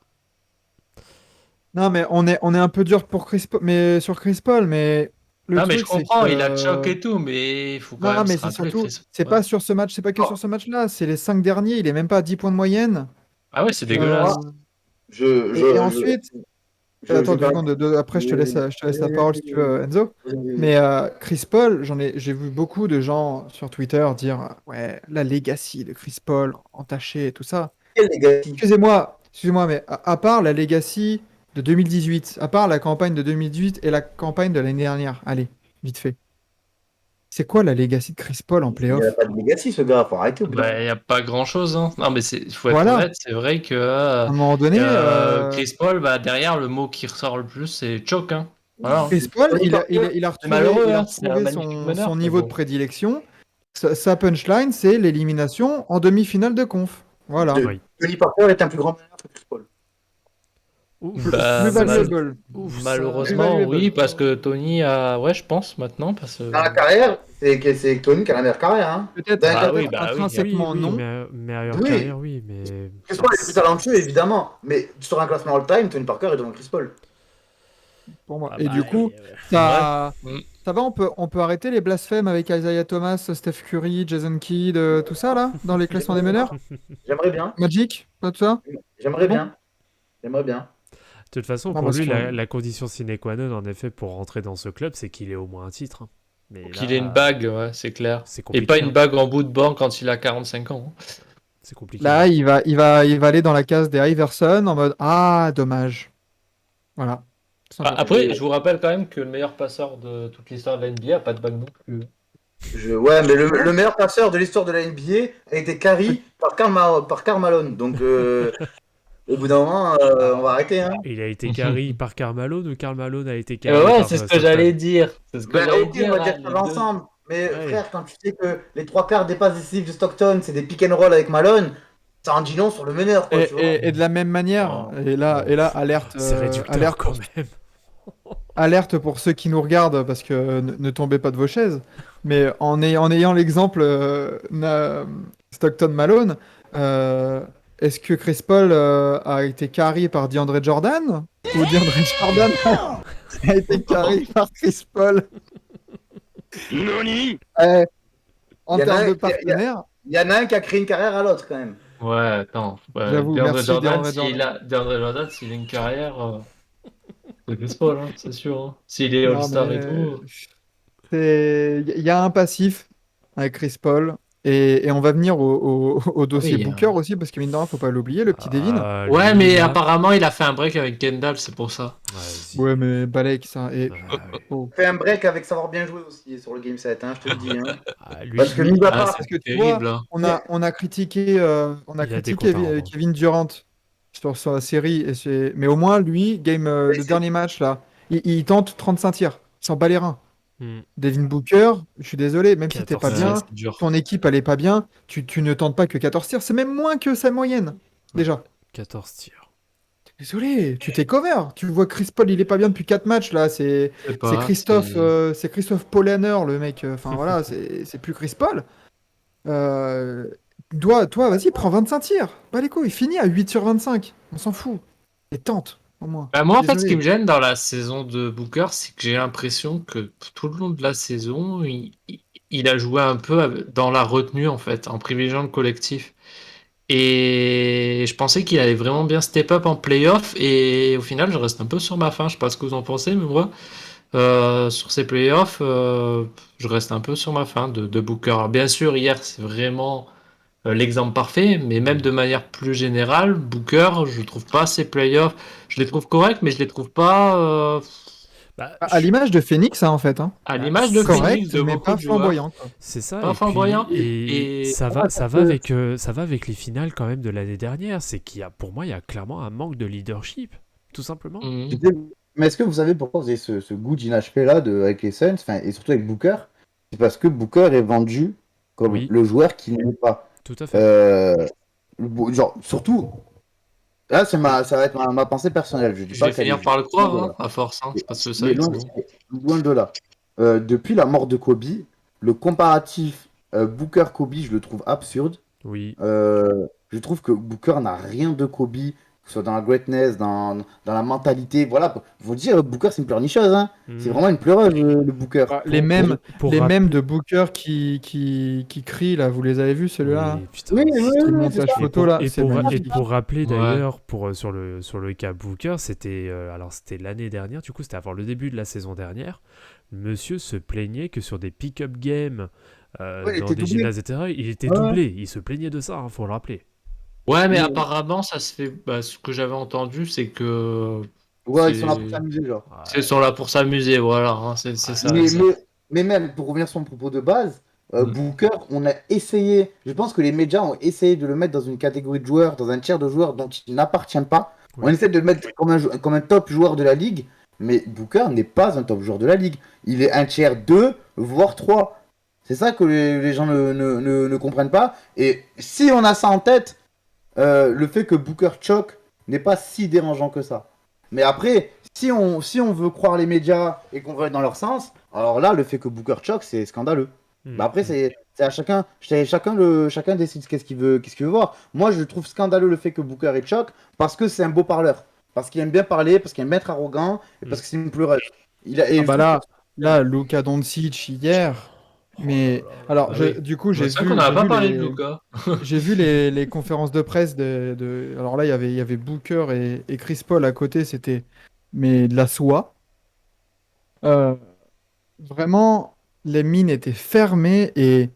Non, mais on est un peu dur pour sur Chris Paul, mais le Non, mais truc, je comprends, c'est que- il a choc et tout, mais il faut quand Non, même mais se c'est rappeler surtout, Chris- c'est Ouais. pas sur ce match, c'est pas que sur ce match-là, c'est les 5 derniers, il est même pas à 10 points de moyenne. Ah ouais, c'est dégueulasse. Et ensuite, attends 2 secondes, après je te laisse la parole si tu veux, Enzo. Mais Chris Paul, j'ai vu beaucoup de gens sur Twitter dire ouais, la legacy de Chris Paul entaché et tout ça. Excusez-moi, mais à part la legacy de 2018, à part la campagne de 2018 et la campagne de l'année dernière, allez, vite fait. C'est quoi la legacy de Chris Paul en Il playoff? n'y a pas de legacy, ce gars, faut arrêter. Bah, il n'y a pas grand chose. Hein. Non, mais il faut être Voilà. honnête, c'est vrai que À un moment donné, Chris Paul, bah, derrière, le mot qui ressort le plus, c'est choke. Hein. Voilà. Chris Paul, il a retrouvé, malheureux, il a hein, c'est un retrouvé magnifique son meneur, mais niveau bon. de prédilection. Sa punchline, c'est l'élimination en demi-finale de conf. Voilà. De- Oui. Tony Parker est un plus grand meneur que Chris Paul. Ouf. Bah, Plus valuable. Ouf, ça- malheureusement, Plus valuable. oui, parce que Tony a. Ouais, je pense maintenant. Parce que... Dans la carrière, c'est Tony qui a la meilleure carrière. Hein. Peut-être Bah oui, peut-être bah oui. intrinsèquement oui, non. meilleure Oui. carrière, oui, mais... Chris Paul est plus talentueux, évidemment. Mais sur un classement all-time, Tony Parker est devant Chris Paul. Pour moi. Ah Et bah, du coup, ouais. ça, Ouais. ça va, on peut arrêter les blasphèmes avec Isaiah Thomas, Steph Curry, Jason Kidd, tout ça là, dans les classements des meneurs? J'aimerais bien. Magic, pas tout ça? J'aimerais Bon. bien. J'aimerais bien. De toute façon, Non, pour parce lui, que- la condition sine qua non, en effet, pour rentrer dans ce club, c'est qu'il ait au moins un titre. Hein. Mais Qu'il là, ait une bague, ouais, c'est clair. c'est Et compliqué. pas une hein. bague en bout de banc quand il a 45 ans. Hein. C'est compliqué. Là, il va aller dans la case des Iverson en mode ah, dommage. Voilà. Tout simplement. Après, je vous rappelle quand même que le meilleur passeur de toute l'histoire de la NBA a pas de bague non plus. Ouais, mais le meilleur passeur de l'histoire de la NBA a été carry par Karl Malone. Donc, au bout d'un moment, on va arrêter. Hein. Il a été carry par Karl Malone ou Karl Malone a été Et carry ouais, par c'est ce que Stockton j'allais dire. C'est ce que Ben, j'allais ok, dire. on va là, dire les ça deux. ensemble. Mais Ouais. frère, quand tu sais que les trois quarts des passes décisives de Stockton, c'est des pick and roll avec Malone, ça en dit long sur le meneur. Quoi, tu vois. Et de la même manière, et là, alerte, C'est réducteur alerte, quand même. alerte pour ceux qui nous regardent, parce que ne tombez pas de vos chaises. Mais en ayant l'exemple Stockton-Malone, est-ce que Chris Paul a été carry par DeAndre Jordan? Ou DeAndre Jordan a été carry par Chris Paul? En Il y en a termes un- de partenaire, Il y en a un qui a créé une carrière à l'autre quand même. Ouais, attends. Ouais, J'avoue, DeAndre merci, Jordan, DeAndre Jordan. DeAndre Jordan, s'il a une carrière, c'est Chris Paul, hein, c'est sûr. Hein. S'il est non, All-Star et mais tout. il y a un passif avec Chris Paul. Et on va venir au dossier Oui, Booker aussi, parce que mine de rien, faut pas l'oublier, le petit Devin. Ah, Ouais, lui, mais là- apparemment, il a fait un break avec Kendall, c'est pour ça. Vas-y. Ouais, mais Balek, ça. Et... Ah, oh. Fait un break avec savoir bien jouer aussi sur le game set, hein, je te le dis. Hein. lui, Parce que lui, mis à Ah, part, parce que c'est tu terrible. Hein. on a critiqué, Il a des comptes à rendre. Kevin Durant sur la série, mais au moins, lui, le dernier match, là, il tente 35 tirs. Il s'en bat les reins. Hmm. Devin Booker, je suis désolé, même si t'es 14 pas tirs. bien, c'est dur. ton équipe, elle est pas bien, tu ne tentes pas que 14 tirs. C'est même moins que sa moyenne, déjà. 14 tirs. Désolé, tu t'es cover. Tu vois Chris Paul, il est pas bien depuis 4 matchs là. C'est Christophe Paulaner, le mec. Enfin voilà, c'est plus Chris Paul. Toi, vas-y, prends 25 tirs. Bah les couilles, il finit à 8 sur 25. On s'en fout. Et tente, au moins. Bah, moi, en fait, ce Désolé. qui me gêne dans la saison de Booker, c'est que j'ai l'impression que tout le long de la saison, il a joué un peu dans la retenue, en fait, en privilégiant le collectif. Et je pensais qu'il allait vraiment bien step up en playoff. Et au final, je reste un peu sur ma faim. Je sais pas ce que vous en pensez, mais moi, sur ces playoffs, je reste un peu sur ma faim de Booker. Alors, bien sûr, hier, c'est vraiment l'exemple parfait, mais même de manière plus générale, Booker, je trouve pas ses playoffs. Je les trouve corrects, mais je les trouve pas Bah, À l'image de Phoenix, hein, en fait. Hein. à l'image de Correct, Phoenix, de mais beaucoup pas de joueurs. flamboyant. Quoi. c'est ça. Pas Et, flamboyant. puis, et Et- ça va avec les finales quand même de l'année dernière. C'est qu'il y a, pour moi, il y a clairement un manque de leadership, tout simplement. Mhm. Mais est-ce que vous savez pourquoi vous avez ce goût d'inachevé là avec les Suns, enfin, et surtout avec Booker? C'est parce que Booker est vendu comme Oui. le joueur qu'il n'est pas. Tout à fait. Genre, surtout, là, ça va être ma pensée personnelle. Je dis Je pas vais qu'elle finir est par le juste, croire, voilà. hein, à force. Hein, c'est parce que ça, Mais loin de là. Depuis la mort de Kobe, le comparatif Booker-Kobe, je le trouve absurde. Oui. Je trouve que Booker n'a rien de Kobe, que ce soit dans la greatness, dans la mentalité. Voilà, faut dire, Booker, c'est une pleurnicheuse. Hein. C'est Hmm. vraiment une pleureuse, le Booker. Les mêmes, Pour les rappeler- mêmes de Booker qui crient, là, vous les avez vus, celui-là? Oui, putain, Oui, c'est- oui, Le oui, montage c'est ça. photo, là, Et c'est pour, magnifique. et pour rappeler Ouais. d'ailleurs, sur le cas Booker, c'était c'était l'année dernière, du coup c'était avant le début de la saison dernière. Monsieur se plaignait que sur des pick-up games Ouais, il dans était des doublé. gymnases, etc., il était Ouais. doublé. Il se plaignait de ça, faut le rappeler. Ouais, mais Mais- apparemment, ça se fait. Bah, ce que j'avais entendu, c'est que Ouais, ils sont là C'est- pour s'amuser, genre. ils sont là pour s'amuser, voilà. Hein, c'est ça. Mais, ça. mais même, pour revenir sur mon propos de base, Mm. Booker, on a essayé, je pense que les médias ont essayé de le mettre dans une catégorie de joueurs, dans un tiers de joueurs dont il n'appartient pas. Oui. On essaie de le mettre comme un top joueur de la ligue, mais Booker n'est pas un top joueur de la ligue. Il est un tiers 2, voire 3. C'est ça que les gens ne comprennent pas. Et si on a ça en tête, le fait que Booker choque n'est pas si dérangeant que ça. Mais après, si on veut croire les médias et qu'on veut être dans leur sens, alors là, le fait que Booker choque, c'est scandaleux. Bah après, c'est à chacun décide qu'est-ce qu'il veut voir. Moi, je trouve scandaleux le fait que Booker est choc parce que c'est un beau parleur. Parce qu'il aime bien parler, parce qu'il aime bien être arrogant et parce que c'est une pleureuse. Et Ah je bah trouve là, Luka Doncic hier. Mais alors, Ah oui. du coup, C'est vrai qu'on n'avait pas parlé de Luka. j'ai vu les conférences de presse alors là, il y avait Booker et Chris Paul à côté, c'était mais de la soie. Euh, Vraiment, les mines étaient fermées et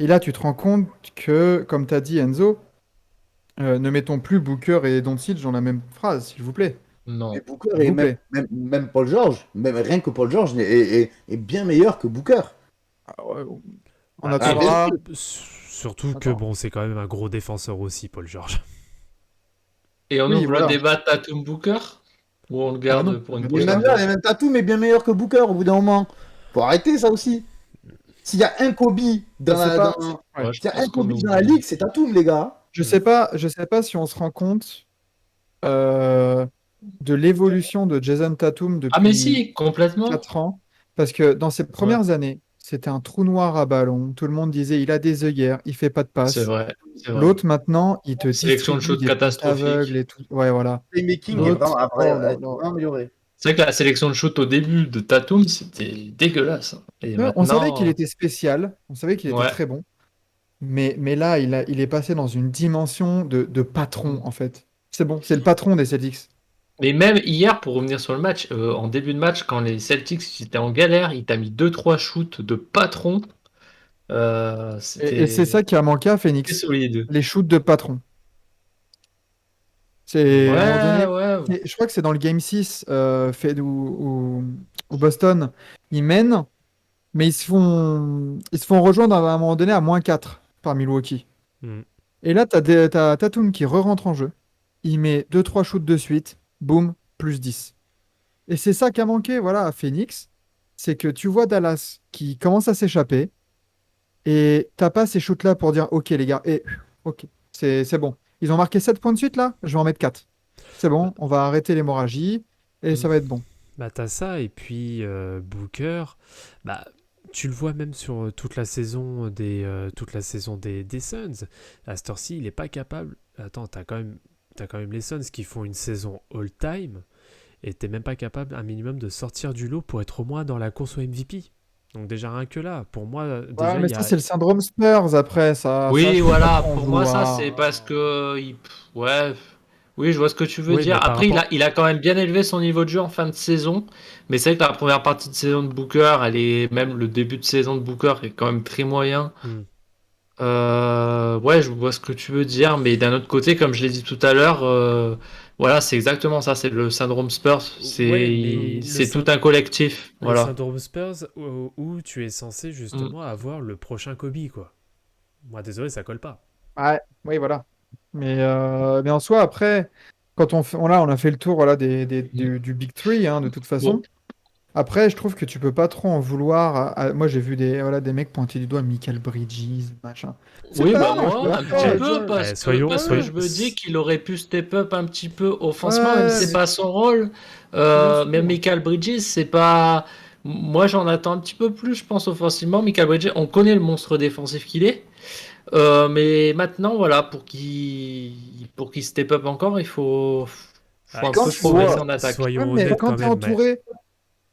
là, tu te rends compte que, comme tu as dit Enzo, ne mettons plus Booker et Doncic dans la même phrase, s'il vous plaît. que Non. Booker S'il et vous même, plaît. même, même Paul George, même rien que Paul George est bien meilleur que Booker. Ah ouais, on Bah, Ah, bien attendra. sûr. surtout que Attends. bon, c'est quand même un gros défenseur aussi, Paul George. Et on Oui, ouvre le voilà. débat Tatum Booker ou on le Ah non, garde pour une Et prochaine même fois? là, et même Tatum est bien meilleur que Booker au bout d'un moment. Faut arrêter ça aussi. S'il y a un Kobe je sais pas. Ouais. Ouais, je s'il y a pense un qu'on Kobe dans la oublie. ligue, c'est Tatum, les gars. Je sais pas si on se rend compte euh, de l'évolution de Jason Tatum Ah mais depuis si, complètement. 4 ans. Parce que dans ses Ouais, premières années, c'était un trou noir à ballon. Tout le monde disait il a des œillères, il fait pas de c'est passe. vrai, c'est vrai. L'autre, maintenant, il te Sélection de distribue shoot des passes aveugles catastrophique. et tout. Ouais, voilà. Le playmaking est L'autre, vraiment, oh là a là. vraiment amélioré. C'est vrai que la sélection de shoot au début de Tatum, c'était dégueulasse, hein. Et Ouais, on savait qu'il maintenant, était spécial, on savait qu'il était ouais. très bon. Mais là, il est passé dans une dimension de patron, en fait. C'est bon, c'est le patron des Celtics. Mais même hier, pour revenir sur le match, en début de match, quand les Celtics étaient en galère, il t'a mis deux trois shoots de patron. Et c'est C'était ça qui a manqué à très Phoenix, solide. les shoots de patron. C'est à un moment Ouais, donné, ouais. je crois que c'est dans le Game 6 fait où Boston, ils mènent, mais ils se font rejoindre à un moment donné à -4 par Milwaukee. Hmm. Et là, t'as Tatum qui re-rentre en jeu. Il met deux trois shoots de suite, boum, +10. Et c'est ça qui a manqué, voilà, à Phoenix. C'est que tu vois Dallas qui commence à s'échapper et t'as pas ces shoots-là pour dire, OK, les gars, OK, c'est bon. Ils ont marqué 7 points de suite, là, je vais en mettre 4. C'est Bah, bon, on va arrêter l'hémorragie et ça va être bon. bah, t'as ça, et puis Booker, bah, tu le vois même sur toute la saison des Suns. À cette heure-ci, il est pas capable. Attends, t'as quand même les Suns qui font une saison all-time, et t'es même pas capable un minimum de sortir du lot pour être au moins dans la course au MVP. Donc déjà rien que là, pour moi, Ouais, déjà mais il y ça, a... c'est le syndrome Spurs après, ça Oui, je peux pas voilà. trop en Pour moi, ça, vouloir. c'est parce que, ouais. Oui, je vois ce que tu veux Oui, dire. mais par Après, rapport... il a quand même bien élevé son niveau de jeu en fin de saison. Mais c'est vrai que la première partie de saison de Booker, même le début de saison de Booker est quand même très moyen. Hmm. Ouais, je vois ce que tu veux dire, mais d'un autre côté, comme je l'ai dit tout à l'heure, voilà, c'est exactement ça, c'est le syndrome Spurs, Ouais, mais c'est tout un collectif, le voilà. syndrome Spurs où tu es censé Mm. justement avoir le prochain Kobe, quoi. Moi, désolé, ça colle pas. Ouais, oui, voilà. Mais en soi, après, quand on a fait le tour voilà, du Big Three, hein, de toute Bon. façon. Après, je trouve que tu peux pas trop en vouloir. Moi, j'ai vu des mecs pointer du doigt Michael Bridges, machin. C'est Oui, bah pas, je suis moi, un petit d'accord. peu, Soyons, parce que soyons, je me dis qu'il aurait pu step up un petit peu offensivement, même si Ouais, c'est mais pas son rôle. bien Même sûr. Michael Bridges, c'est pas. Moi, j'en attends un petit peu plus, je pense, offensivement. Michael Bridges, on connaît le monstre défensif qu'il est. Mais maintenant, voilà, pour qu'il step up encore, faut ah, un Quand peu tu progresser vois, en attaque. Ouais, soyons mais honnêtes quand quand t'es même. Mais entouré,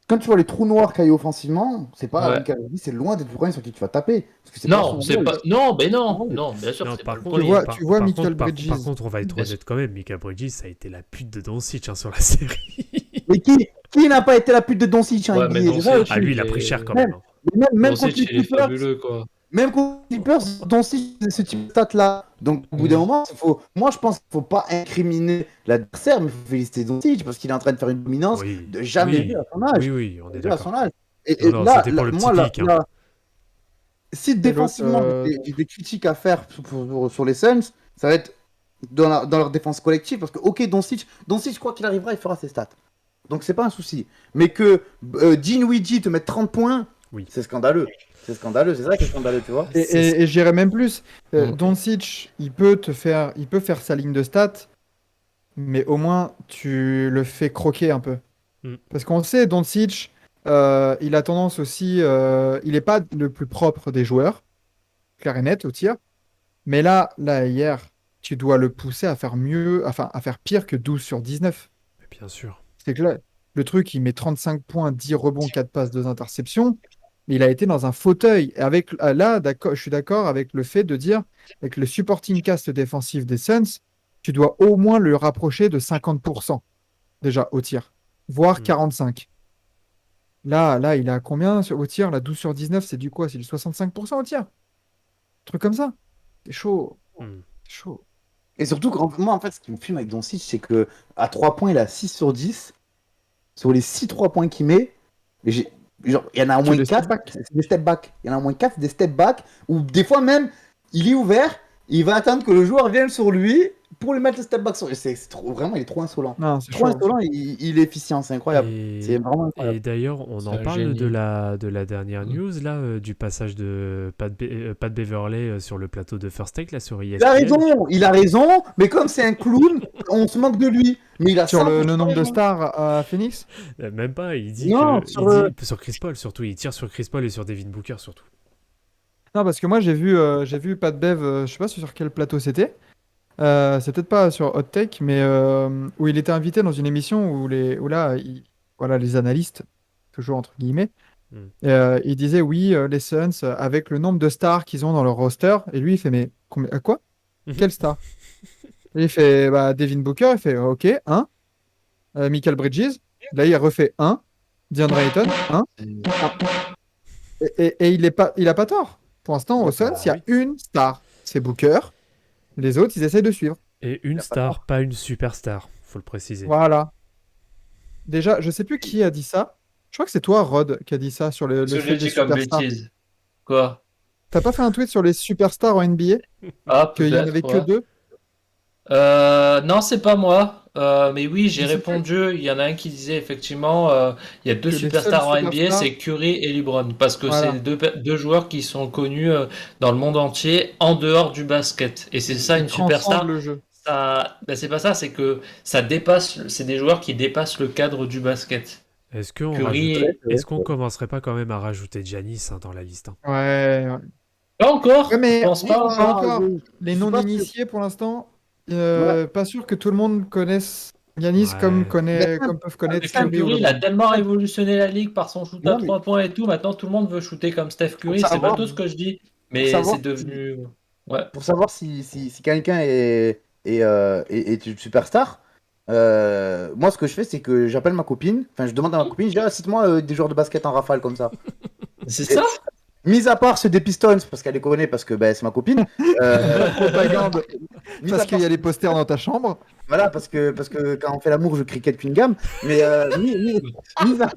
quand tu vois les trous noirs qu'il y a offensivement, c'est pas Ouais. Michael Bridges, c'est loin d'être le premier sur qui tu vas taper. Parce que c'est pas Non, son c'est rôle. pas. Non, mais Son non, rôle. non, bien sûr, non, c'est pas par le contre, premier. tu vois Michael par Bridges. contre, on va être Bien sûr. honnête quand même. Mika Bridges, ça a été la pute de Doncic sur la série. Mais qui n'a pas été la pute de Doncic en Ouais, mais NBA? C'est ça le Ah, Doncic, truc. lui, il il a pris cher quand est. même. Même, Hein. même contre les Doncic, il est Clippers, fabuleux, quoi. même contre les Clippers, Doncic, c'est ce type de stat-là. Donc au bout d'un Mm. moment, moi je pense qu'il faut pas incriminer l'adversaire, mais il faut féliciter Doncic parce qu'il est en train de faire une dominance Oui, de jamais vue à son âge. oui, on est Jamais vue à son d'accord. âge. Non, Et non, là, c'était pour le petit moi, pic. Hein. si Et l'autre, défensivement j'ai des critiques à faire sur les Suns, ça va être dans leur défense collective parce que, ok, Doncic, je crois qu'il arrivera, il fera ses stats. Donc c'est pas un souci. Mais que Dinwiddie te mette 30 points, Oui. c'est scandaleux. C'est scandaleux, c'est ça qui est scandaleux, tu vois. Et j'irais même plus. Mm. Doncic, il peut faire sa ligne de stats, mais au moins tu le fais croquer un peu. Mm. Parce qu'on sait, Doncic, il a tendance aussi, il n'est pas le plus propre des joueurs, clair et net au tir. Mais là hier, tu dois le pousser à faire mieux, enfin à faire pire que 12/19. Mais bien sûr. C'est que là, le truc, il met 35 points, 10 rebonds, 4 passes, 2 interceptions. Mais il a été dans un fauteuil. Et avec, là, d'accord, je suis d'accord avec le fait de dire, avec le supporting cast défensif des Suns, tu dois au moins le rapprocher de 50% déjà au tir, voire Mm. 45. Là, il a combien au tir? Là, 12/19, c'est du quoi? C'est du 65% au tir? Un truc comme ça. C'est chaud. Mm. C'est chaud. Et surtout, moi, en fait, ce qui me fume avec Doncic, c'est que à 3 points, il a 6/10. Sur les 6 3 points qu'il met, genre, il y en a au C'est moins des 4, step back. c'est des step back. Il y en a au moins 4, des step back, ou des fois même, il est ouvert, il va attendre que le joueur vienne sur lui pour lui mettre le step back sur lui. C'est trop, vraiment, il est trop insolent. Non, c'est Trop chaud. insolent, il est efficient, c'est incroyable. C'est vraiment Et incroyable. d'ailleurs, on C'est en un parle génie. de la dernière news, là, du passage de Pat Beverley sur le plateau de First Take, là, sur ESPN. Il a raison, mais comme c'est un clown, on se moque de lui. Mais il a Sur le 100% nombre de raison. stars à Phoenix? Même pas, il dit Non, que. sur, Il dit, sur Chris Paul, surtout. Il tire sur Chris Paul et sur Devin Booker, surtout. Non, parce que moi j'ai vu Pat Bev, je sais pas sur quel plateau c'était. C'est peut-être pas sur Hot Take, mais où il était invité dans une émission où là, voilà, les analystes, toujours entre guillemets, Hmm. ils disaient oui, les Suns, avec le nombre de stars qu'ils ont dans leur roster, et lui il fait mais quoi? Quelle star? Et il fait bah, Devin Booker, il fait ok, 1. Michael Bridges, là il refait 1. DeAndre Ayton, 1. Et il a pas tort. Pour l'instant, au Suns, il y a oui. une star, c'est Booker. Les autres, ils essayent de suivre. Et une Il a pas star, tort. pas une superstar, faut le préciser. Voilà. Déjà, je sais plus qui a dit ça. Je crois que c'est toi, Rod, qui a dit ça sur le Ce que fait j'ai des dit comme superstars. bêtise. Quoi? T'as pas fait un tweet sur les superstars en NBA? Ah, Qu'il y en peut-être, avait que ouais. 2? Non, c'est pas moi. Mais oui, j'ai Je sais plus. répondu. Il y en a un qui disait effectivement, il y a deux Que les seuls superstars en NBA, superstars. c'est Curry et LeBron, parce que c'est Voilà. deux joueurs qui sont connus dans le monde entier en dehors du basket. Et c'est ça Ils une transcendent superstar. le jeu. Ça, ben c'est pas ça, c'est que ça dépasse. C'est des joueurs qui dépassent le cadre du basket. Curry, Est-ce qu'on commencerait pas quand même à rajouter Giannis dans la liste, hein? Ouais, ouais. pas encore. Ouais, Je mais pense pas pas encore. encore. je Les suis pas sûr. non-initiés, pour l'instant, Ouais. pas sûr que tout le monde connaisse Yanis Ouais. comme peuvent connaître Steph Curry ou Curry, il a LeBron. tellement révolutionné la ligue par son shoot à Non, mais 3 points et tout. Maintenant, tout le monde veut shooter comme Steph pour Curry. C'est savoir, bateau ce que je dis, pour mais savoir c'est devenu. Ouais. pour savoir si quelqu'un est une superstar, moi ce que je fais c'est que j'appelle ma copine, enfin je demande à ma copine, je dis ah, cite-moi des joueurs de basket en rafale comme ça. C'est Et, ça? mis à part ceux des Pistons, parce qu'elle les connaît, parce que bah, c'est ma copine. Propagande. mis à Parce qu'il part- y a les posters dans ta chambre. Voilà, parce que quand on fait l'amour, je crie Kate Cunningham. Mais mis à, mis à-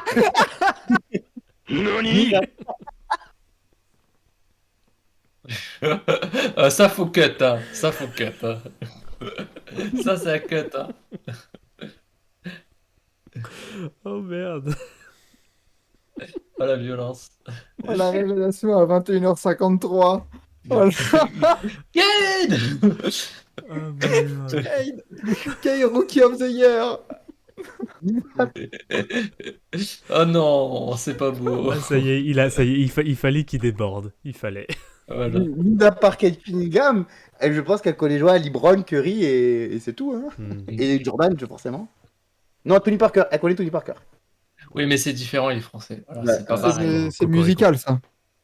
Ça faut cut, hein. Ça faut cut, hein. Ça, c'est un cut, hein. Oh merde. Pas la violence. La révélation à 21h53. Voilà. Kane. Oh merde. Kane, Kane, Rookie of the Year. Oh non, c'est pas beau. Ah, ça y est, il fallait qu'il déborde. Il fallait. Voilà. mis à part Kate Cunningham, je pense qu'elle connaît jouer à LeBron, Curry et c'est tout. Hein. Hmm. Et Jordan, forcément. Non, Tony Parker, elle connaît Tony Parker. Oui, mais c'est différent, il est français. Voilà, Ouais, c'est pas ouais. pareil. C'est musical, ça.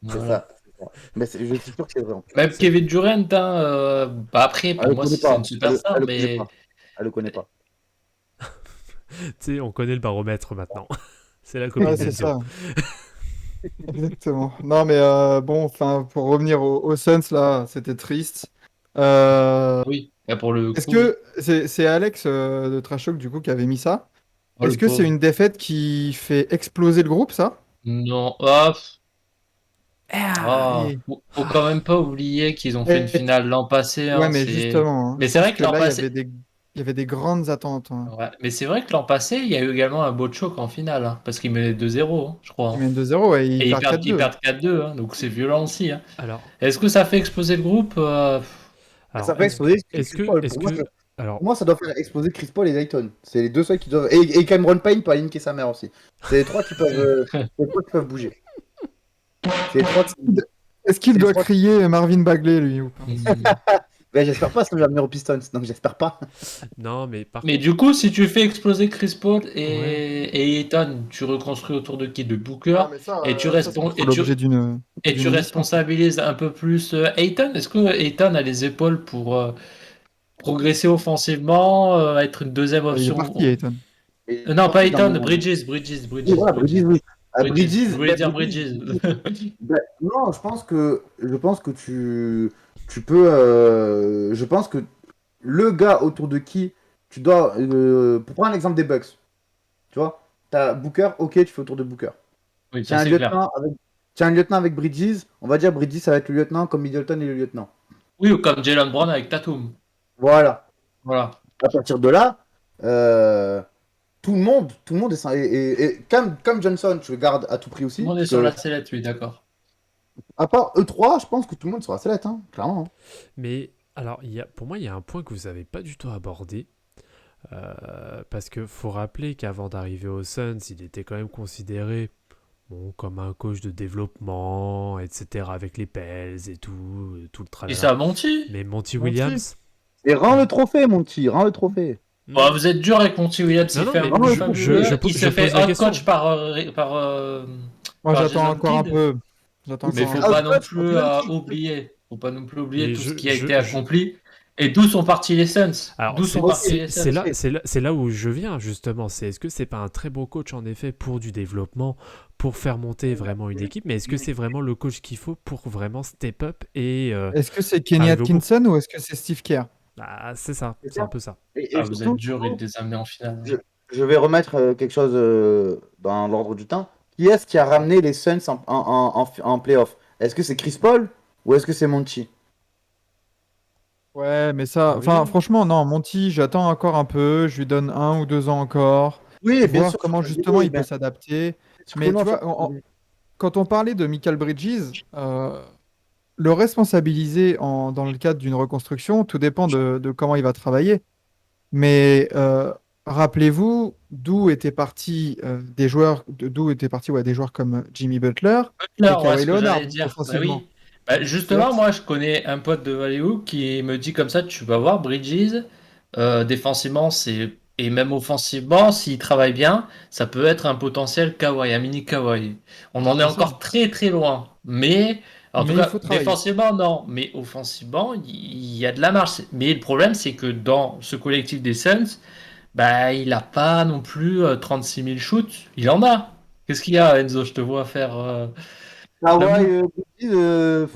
C'est Voilà. ça. Mais je suis sûr que c'est vrai. en plus. Même Kevin Durant, hein, bah après, pour Elle le moi, connaît c'est pas. une superstar, Elle le connaît mais. pas. Elle le connaît pas. Tu sais, on connaît le baromètre maintenant. C'est la Ouais, communication. c'est ça. Exactement. Non, mais bon, enfin, pour revenir aux Suns, là, c'était triste. Oui, et pour le Est-ce coup, que c'est Alex de Trash Talk, du coup, qui avait mis ça? oh, Est-ce le que c'est pauvre. une défaite qui fait exploser le groupe, ça? Non, ah, Allez. faut quand même pas oublier qu'ils ont fait une finale l'an passé. Hein, Ouais, mais c'est- justement, hein, Mais c'est parce vrai que l'an là, passé. il y avait des grandes attentes. Hein. Ouais, mais c'est vrai que l'an passé, il y a eu également un beau choc en finale, hein, parce qu'ils menaient 2-0, hein, je crois. Ils Hein. mènent 2-0 et Et ils ils perdent perdent, 4-2. 4-2, hein, donc c'est violent aussi. Hein. Alors, Est-ce que ça fait exploser le groupe? alors Ça fait exploser. est-ce que, Paul, est-ce pour moi, que, Alors, Pour moi, ça doit faire exploser Chris Paul et Dayton. C'est les deux seuls qui doivent. Et Cameron Payne peut aligner sa mère aussi. C'est les trois qui peuvent, les trois qui peuvent bouger. C'est les trois qui. Est-ce qu'il C'est doit trop- crier Marvin Bagley, lui, ou pas? Ben, j'espère pas, sinon il va venir aux Pistons. Donc j'espère pas. non, mais par Mais contre, du coup, si tu fais exploser Chris Paul Ouais. et Ayton, tu reconstruis autour de qui? De Booker, Ah, mais ça, et tu, ça, c'est respon- plutôt l'objet d'une et tu audition. responsabilises un peu plus Ayton. Est-ce que Ayton a les épaules pour progresser offensivement, être une deuxième Il est parti, option? Ayton. Et Non, pas sorti dans Ayton, mon- Bridges, Oui, voilà, Bridges, oui. Bridges. Je voulais Ben, dire Bridges. non, je pense que tu peux. Je pense que le gars autour de qui tu dois. Pour prendre l'exemple des Bucks, tu vois, t'as Booker, ok, tu fais autour de Booker. Oui, Tiens ça un c'est clair. lieutenant avec, tiens un lieutenant avec Bridges, on va dire Bridges, ça va être le lieutenant comme Middleton est le lieutenant. Oui, ou comme Jalen Brown avec Tatum. Voilà. Voilà. À partir de là, euh, tout le monde est, et comme Johnson, tu le gardes à tout prix aussi. Tout le monde est Parce sur que, la sellette, oui, d'accord. à part E3, je pense que tout le monde sera select, hein, clairement. Hein. mais alors, pour moi, il y a un point que vous n'avez pas du tout abordé. Parce que faut rappeler qu'avant d'arriver aux Suns, il était quand même considéré bon, comme un coach de développement, etc. avec les Pels et tout le Et tralala. ça a menti. Mais Monty Monty. Williams, Et rends le trophée, mon petit, rends le trophée. Bon, vous êtes dur avec Monty Williams, Non, il non, fait un mais bon je- fabuleux. je Il se pose fait la hot question. coach par Moi, par j'attends Jason encore un Kidd. peu. J'attends Mais encore faut un peu. pas non Outcoach plus pour Jason Kidd. oublier. Faut pas non plus oublier Mais tout je- ce qui a je- été je- accompli. Et d'où sont partis les Suns. Alors, D'où sont partis les c'est Suns. là où je viens, justement. Est-ce que c'est pas un très beau coach, en effet, pour du développement, pour faire monter vraiment une équipe, mais est-ce que c'est vraiment le coach qu'il faut pour vraiment step up et Est-ce que c'est Kenny arrive au bout. Atkinson ou est-ce que c'est Steve Kerr? Ah, c'est ça, C'est c'est ça. un peu ça. Et Ah, vous surtout, êtes dur, il les a amenés en finale. je vais remettre quelque chose dans l'ordre du temps. Qui est-ce qui a ramené les Suns en playoff? Est-ce que c'est Chris Paul ou est-ce que c'est Monty? Ouais, mais ça, Oui. enfin, franchement, non, Monty, j'attends encore un peu. Je lui donne 1 ou 2 ans encore. Oui, bien Voir sûr. comment je suis justement il désolé, peut s'adapter. mais Mais tu vois, quand on parlait de Michael Bridges, le responsabiliser dans le cadre d'une reconstruction, tout dépend de comment il va travailler. Mais rappelez-vous d'où étaient partis des joueurs, des joueurs comme Jimmy Butler et Là, ouais, Kawhi ce que Leonard j'allais dire. Bah offensivement. oui. Bah, justement, moi, je connais un pote de Valley qui me dit comme ça, tu vas voir, Bridges, défensivement, et même offensivement, s'il travaille bien, ça peut être un potentiel Kawhi, un mini Kawhi. On en est C'est encore ça. très très loin. Mais, en tout Mais il cas, faut travailler. défensivement, non. Mais offensivement, il y a de la marge. Mais le problème, c'est que dans ce collectif des Suns, bah, il n'a pas non plus 36 000 shoots. Il en a. Qu'est-ce qu'il y a, Enzo? Je te vois faire la Kawhi, moue. Bridges,